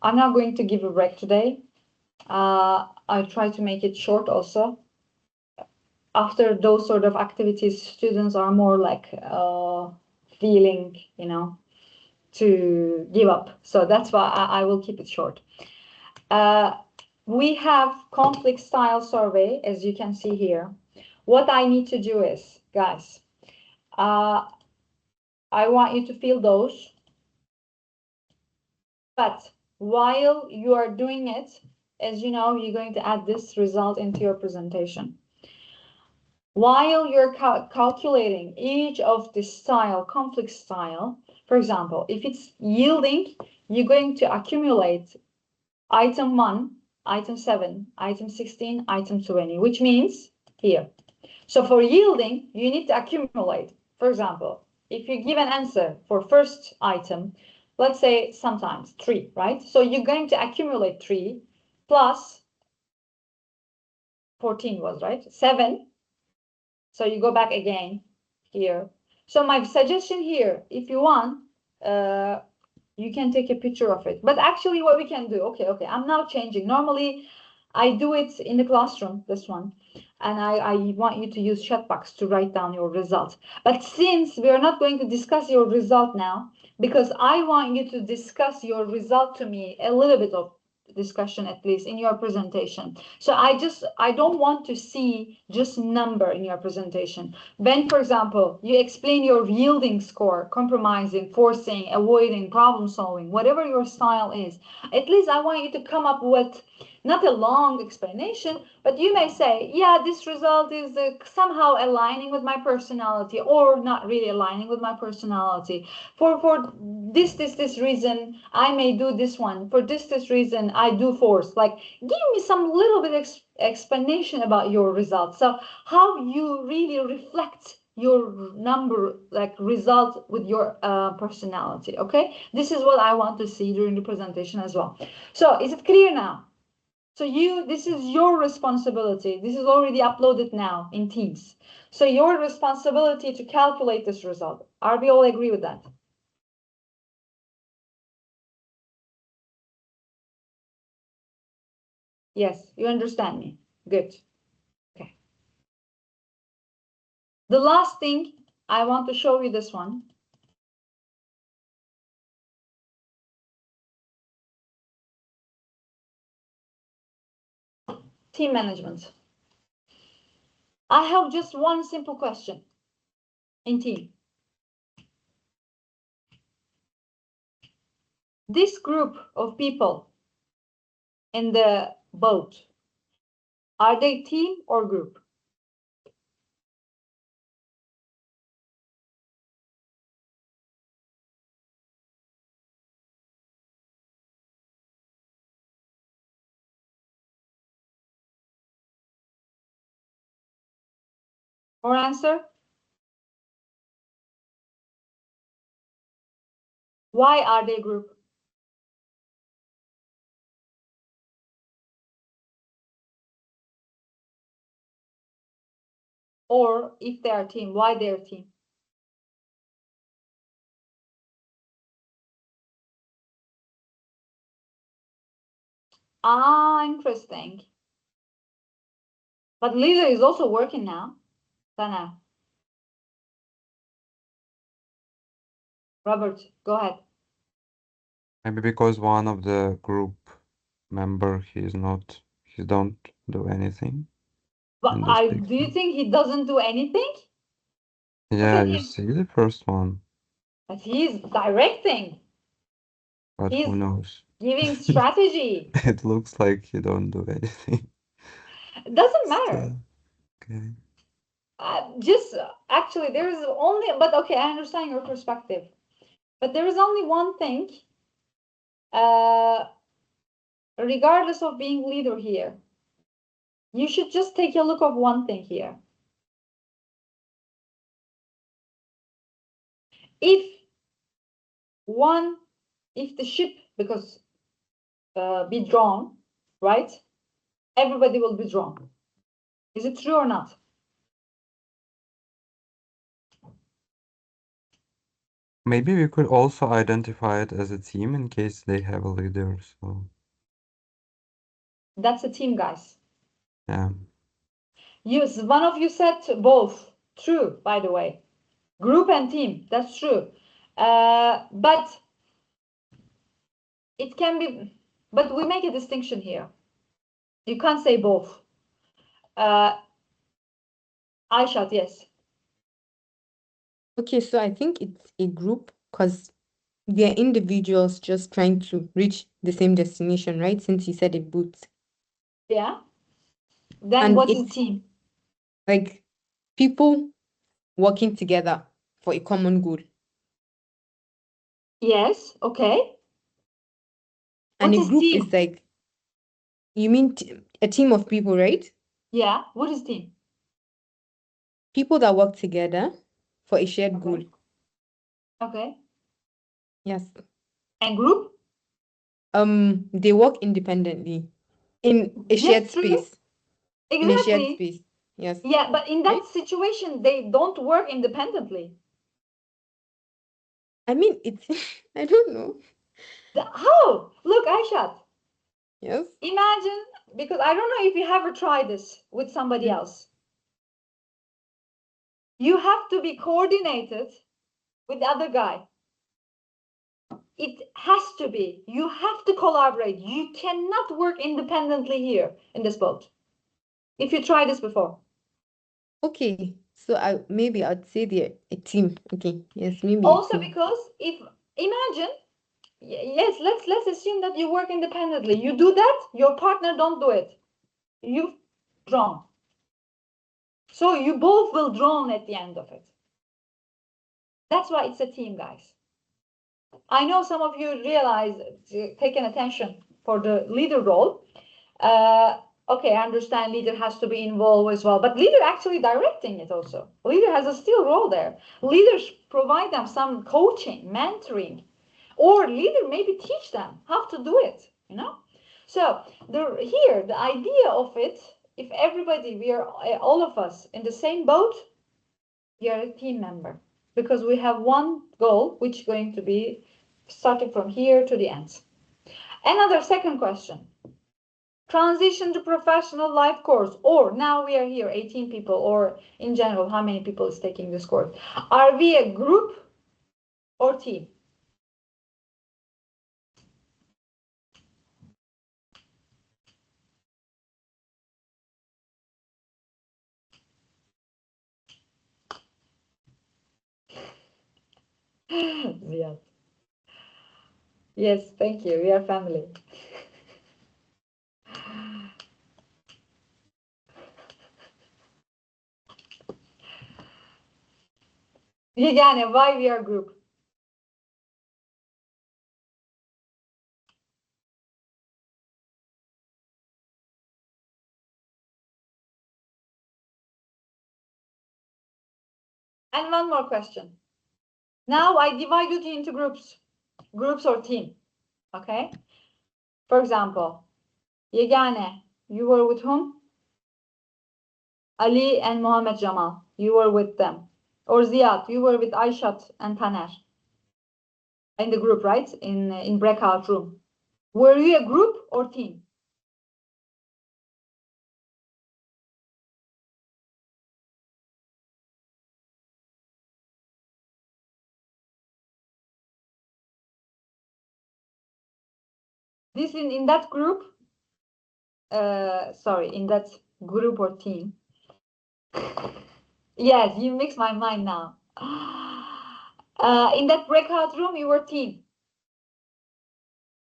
I'm not going to give a break today. I try to make it short also. After those sort of activities, students are more like feeling, you know, to give up. So that's why I will keep it short. We have conflict style survey, as you can see here. What I need to do is, guys, I want you to fill those. But while you are doing it, as you know, you're going to add this result into your presentation. While you're calculating each of the style, conflict style, for example, if it's yielding, you're going to accumulate item 1, item 7, item 16, item 20, which means here. So for yielding, you need to accumulate. For example, if you give an answer for first item, let's say sometimes 3, right? So you're going to accumulate 3 plus 14 was, right? 7. So you go back again here. So my suggestion here, if you want, you can take a picture of it. But actually what we can do, okay, I'm now changing. Normally I do it in the classroom, this one. And I want you to use chat box to write down your result. But since we are not going to discuss your result now, because I want you to discuss your result to me, a little bit of discussion at least in your presentation. So I don't want to see just number in your presentation. When, for example, you explain your yielding score, compromising, forcing, avoiding, problem solving, whatever your style is, at least I want you to come up with not a long explanation, but you may say, yeah, this result is somehow aligning with my personality or not really aligning with my personality. For this reason, I may do this one. For this reason, I do force. Like, give me some little bit explanation about your results. So how you really reflect your number, like result with your personality. Okay, this is what I want to see during the presentation as well. So is it clear now? So this is your responsibility. This is already uploaded now in Teams. So your responsibility to calculate this result. Are we all agree with that? Yes, you understand me. Good. Okay. The last thing, I want to show you this one. Team management. I have just one simple question in team. This group of people in the boat, are they team or group? Or answer? Why are they group? Or if they are team, why they are team? Ah, interesting. But Lisa is also working now. Sana. Robert, go ahead. Maybe because one of the group member he don't do anything. But in this do you picture. think he doesn't do anything? Yeah, at you him. see the first one, But he's directing. but He's who knows? giving strategy. It looks like he don't do anything. It doesn't matter. Okay. Just actually, there is only, but okay, I understand your perspective. But there is only one thing, regardless of being leader here, you should just take a look of one thing here. If the ship, because be drawn, right? Everybody will be drawn. Is it true or not? Maybe we could also identify it as a team in case they have a leader. So That's a team, guys. yeah. Yes, one of you said both. True, by the way. Group and team, that's true. But it can be, but we make a distinction here. You can't say both. Aishat, yes. Okay, so I think it's a group because they're individuals just trying to reach the same destination, right? Since you said it boots. Yeah. Then And what is it's team? like people working together for a common goal. Yes, okay. And What a is group team? is like, you mean a team of people, right? Yeah, what is team? People that work together for a shared Okay. goal. Okay. Yes. And group? They work independently in a shared Yes, true. space. In a shared Exactly. space. Yes. Yeah, but in that Right? situation, they don't work independently. I mean, it's, I don't know. How? Look, Aishat, Yes. imagine, because I don't know if you ever tried this with somebody else. You have to be coordinated with the other guy. It has to be. You have to collaborate. You cannot work independently here in this boat. If you tried this before. Okay. So maybe I'd say they're a team. Okay. Yes, maybe a Also, team. because if imagine, yes, let's assume that you work independently. You do that, your partner don't do it. You've drawn. So you both will drown at the end of it. That's why it's a team, guys. I know some of you realize, taking attention for the leader role. Okay, I understand leader has to be involved as well, but leader actually directing it also. Leader has a still role there. Leaders provide them some coaching, mentoring, or leader maybe teach them how to do it, you know? So here, the idea of it, if everybody, we are all of us in the same boat, we are a team member because we have one goal, which is going to be starting from here to the end. Another second question. Transition to professional life course, or now we are here 18 people, or in general how many people is taking this course? Are we a group or team? Yes. Yes, thank you, we are family. Yegane, why we are group? And one more question. Now I divide you into groups or team, okay? For example, Yegane, you were with whom? Ali and Mohammed Jamal, you were with them. Or Ziyad, you were with Aishat and Taner. In the group, right? In breakout room. Were you a group or team? This in that group, sorry, in that group or team. Yes, you mix my mind now. In that breakout room, you were team.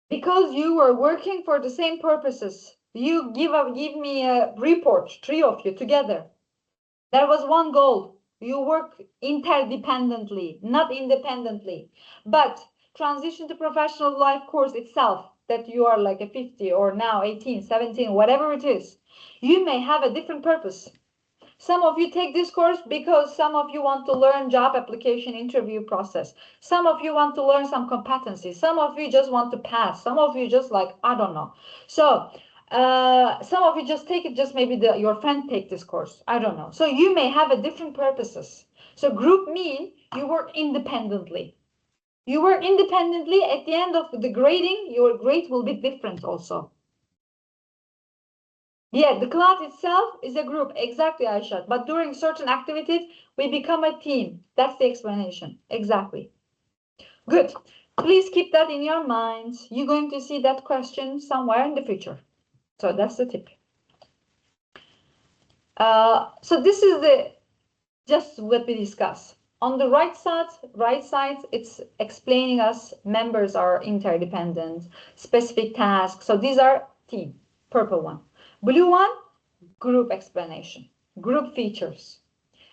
Because you were working for the same purposes. You give me a report, three of you together. There was one goal. You work interdependently, not independently. But transition to professional life course itself, that you are like a 50 or now 18, 17, whatever it is, you may have a different purpose. Some of you take this course because some of you want to learn job application interview process. Some of you want to learn some competencies. Some of you just want to pass. Some of you just like, I don't know. So some of you just take it, just maybe your friend take this course. I don't know. So you may have a different purposes. So group mean you work independently. You work independently. At the end of the grading, your grade will be different also. Yeah, the class itself is a group, exactly, Aisha. But during certain activities, we become a team. That's the explanation, exactly. Good. Please keep that in your mind. You're going to see that question somewhere in the future. So that's the tip. So this is just what we discuss. On the right side, it's explaining us members are interdependent, specific tasks. So these are team, purple one. Blue one, group explanation, group features.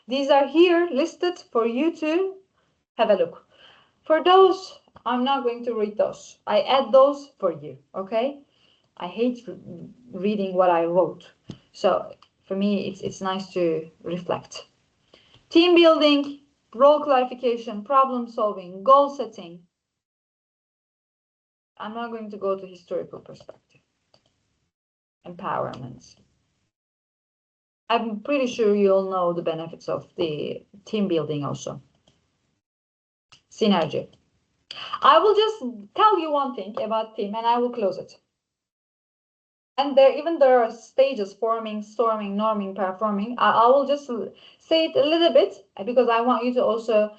These are here listed for you to have a look. For those, I'm not going to read those. I add those for you, okay? I hate reading what I wrote. So for me, it's nice to reflect. Team building, role clarification, problem solving, goal setting. I'm not going to go to historical perspective. Empowerment. I'm pretty sure you all know the benefits of the team building also. Synergy. I will just tell you one thing about team and I will close it. And there are stages: forming, storming, norming, performing. I will just say it a little bit because I want you to also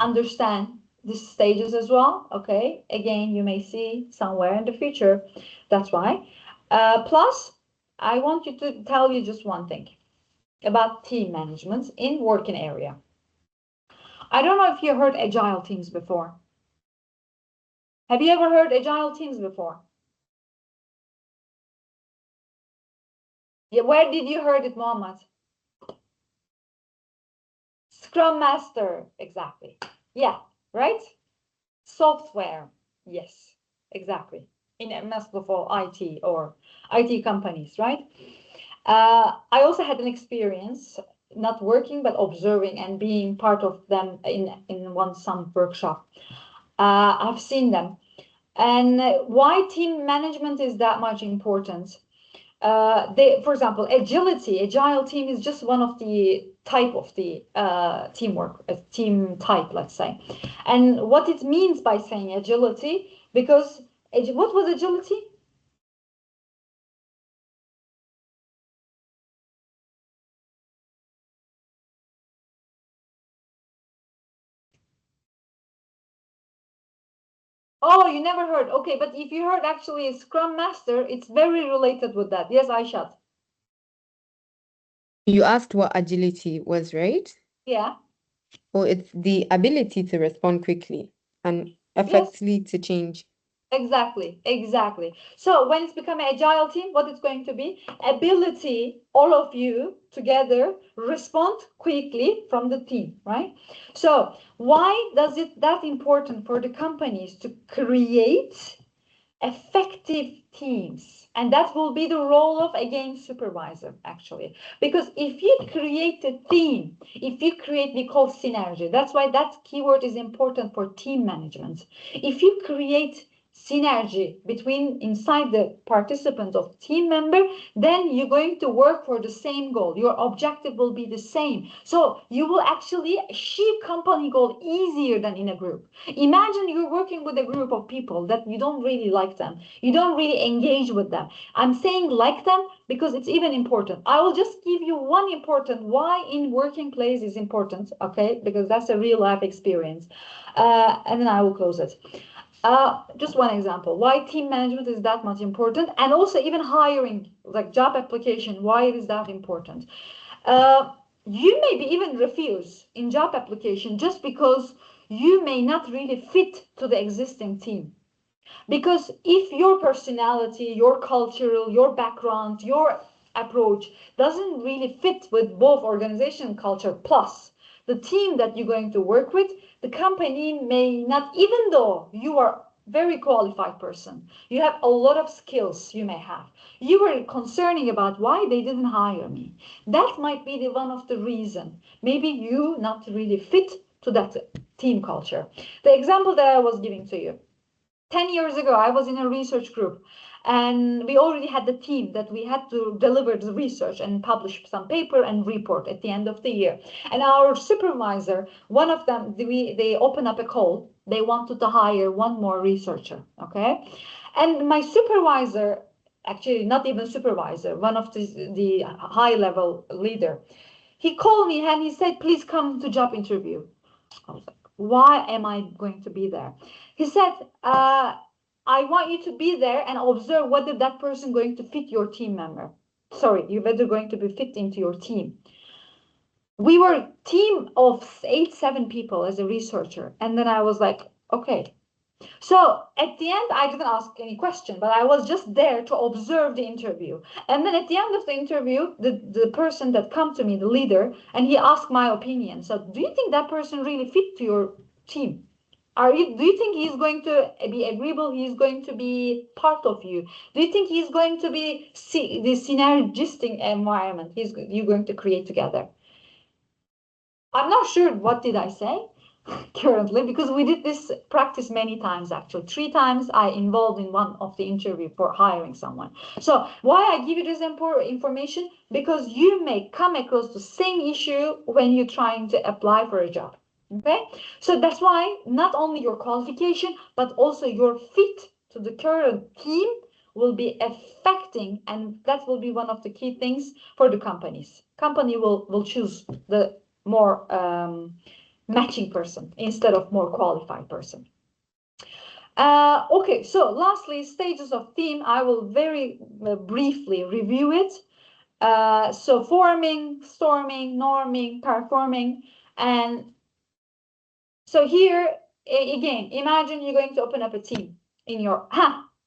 understand these stages as well. Okay, again, you may see somewhere in the future. That's why. Plus, I want you to tell you just one thing about team management in working area. I don't know if you heard agile teams before. Have you ever heard agile teams before? Yeah, where did you heard it, Mohammed? Scrum Master, exactly. Yeah, right? Software, yes, exactly. In MS before IT or IT companies, right? I also had an experience not working but observing and being part of them in some workshop. I've seen them. And why team management is that much important? For example, agile team is just one of the type of the teamwork, a team type, let's say. And what it means by saying agility, because what was agility? Oh, you never heard. Okay, but if you heard actually a Scrum Master, it's very related with that. Yes, Aishat. You asked what agility was, right? Yeah. Well, it's the ability to respond quickly and effectively to change. Exactly, exactly. So when it's become an agile team, what it's going to be? Ability, all of you together respond quickly from the team, right? So why does it that important for the companies to create effective teams? And that will be the role of, again, supervisor, actually. Because if you create a team, if you create, we call synergy. That's why that keyword is important for team management. If you create synergy between inside the participant of team member, then you're going to work for the same goal. Your objective will be the same. So you will actually achieve company goal easier than in a group. Imagine you're working with a group of people that you don't really like them. You don't really engage with them. I'm saying like them because it's even important. I will just give you one important why in working place is important, okay? Because that's a real life experience. And then I will close it. Just one example, why team management is that much important, and also even hiring, like job application, why it is that important. You maybe even refuse in job application just because you may not really fit to the existing team. Because if your personality, your cultural, your background, your approach doesn't really fit with both organization culture plus the team that you're going to work with, the company may not, even though you are very qualified person, you have a lot of skills you may have, you were concerning about why they didn't hire me. That might be the one of the reason. Maybe you not really fit to that team culture. The example that I was giving to you, 10 years ago, I was in a research group And we already had the team that we had to deliver the research and publish some paper and report at the end of the year. And our supervisor, one of them, they opened up a call. They wanted to hire one more researcher, okay? And my supervisor, actually not even supervisor, one of the high-level leader, he called me and he said, please come to job interview. I was like, why am I going to be there? He said, I want you to be there and observe whether that person going to fit your team member. Sorry, you whether going to be fit into your team. We were a team of 7 people as a researcher. And then I was like, okay. So at the end, I didn't ask any question, but I was just there to observe the interview. And then at the end of the interview, the person that come to me, the leader, and he asked my opinion. So do you think that person really fit to your team? Do you think he's going to be agreeable? He's going to be part of you? Do you think he's going to be the synergistic environment you're going to create together? I'm not sure what did I say currently, because we did this practice many times, actually. 3 times I involved in one of the interview for hiring someone. So why I give you this information? Because you may come across the same issue when you're trying to apply for a job. Okay, so that's why not only your qualification, but also your fit to the current team will be affecting, and that will be one of the key things for the companies. Company will choose the more matching person instead of more qualified person. Okay, so lastly, stages of team. I will very briefly review it. So forming, storming, norming, performing, and so here, again, imagine you're going to open up a team in your,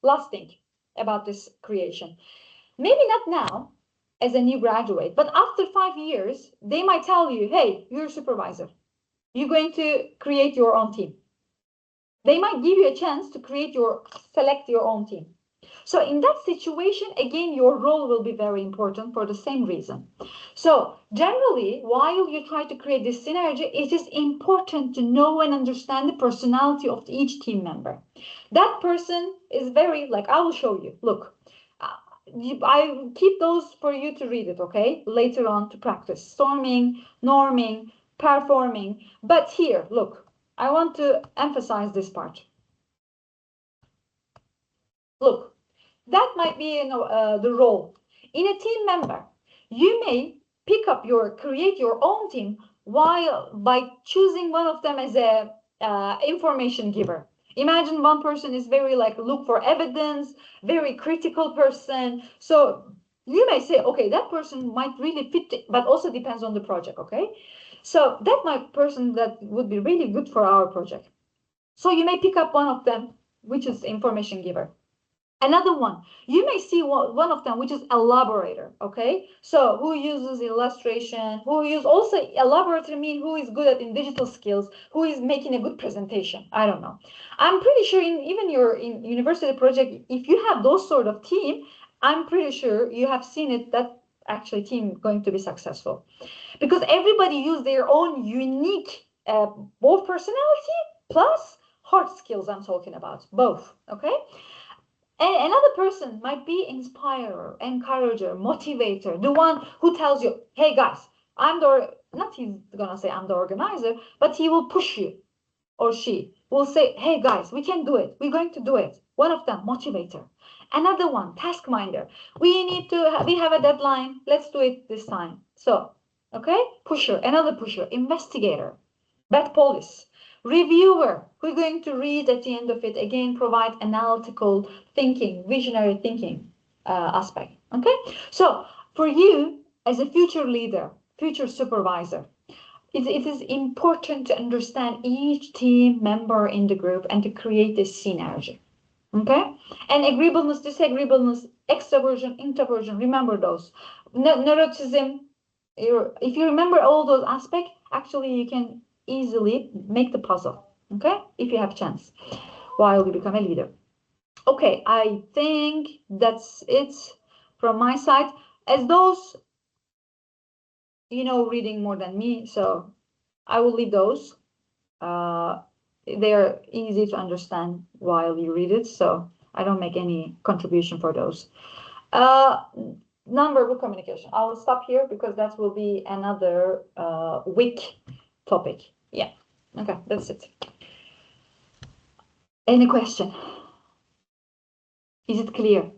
last thing about this creation. Maybe not now as a new graduate, but after 5 years, they might tell you, hey, you're a supervisor. You're going to create your own team. They might give you a chance to select your own team. So in that situation, again, your role will be very important for the same reason. So generally, while you try to create this synergy, it is important to know and understand the personality of each team member. That person is very, like, I will show you. Look, I keep those for you to read it, okay? Later on to practice. Storming, norming, performing. But here, look, I want to emphasize this part. Look. That might be the role. In a team member, you may create your own team by choosing one of them as a information giver. Imagine one person is very look for evidence, very critical person. So you may say, okay, that person might really fit, but also depends on the project, okay? So that might person that would be really good for our project. So you may pick up one of them, which is information giver. Another one, you may see one of them, which is elaborator, okay? So who uses illustration, also elaborator mean who is good in digital skills, who is making a good presentation, I don't know. I'm pretty sure even in university project, if you have those sort of team, I'm pretty sure you have seen it, that actually team going to be successful. Because everybody use their own unique, both personality plus hard skills I'm talking about, both, okay? And another person might be inspirer, encourager, motivator, the one who tells you, hey guys, not he's gonna say I'm the organizer, but he will push you, or she will say, hey guys, we can do it. We're going to do it. One of them, motivator. Another one, task minder. We have a deadline. Let's do it this time. So, okay, pusher, another pusher, investigator, bad police. Reviewer, we're going to read at the end of it, again, provide analytical thinking, visionary thinking aspect, okay? So for you as a future leader, future supervisor, it is important to understand each team member in the group and to create this synergy, okay? And agreeableness, disagreeableness, extroversion, introversion, remember those. Neuroticism, if you remember all those aspects, actually you can easily make the puzzle, okay, if you have chance while you become a leader. Okay, I think that's it from my side. As those reading more than me, so I will leave those. They're easy to understand while you read it, so I don't make any contribution for those. Nonverbal communication. I will stop here because that will be another week topic. Yeah. Okay, that's it. Any question? Is it clear?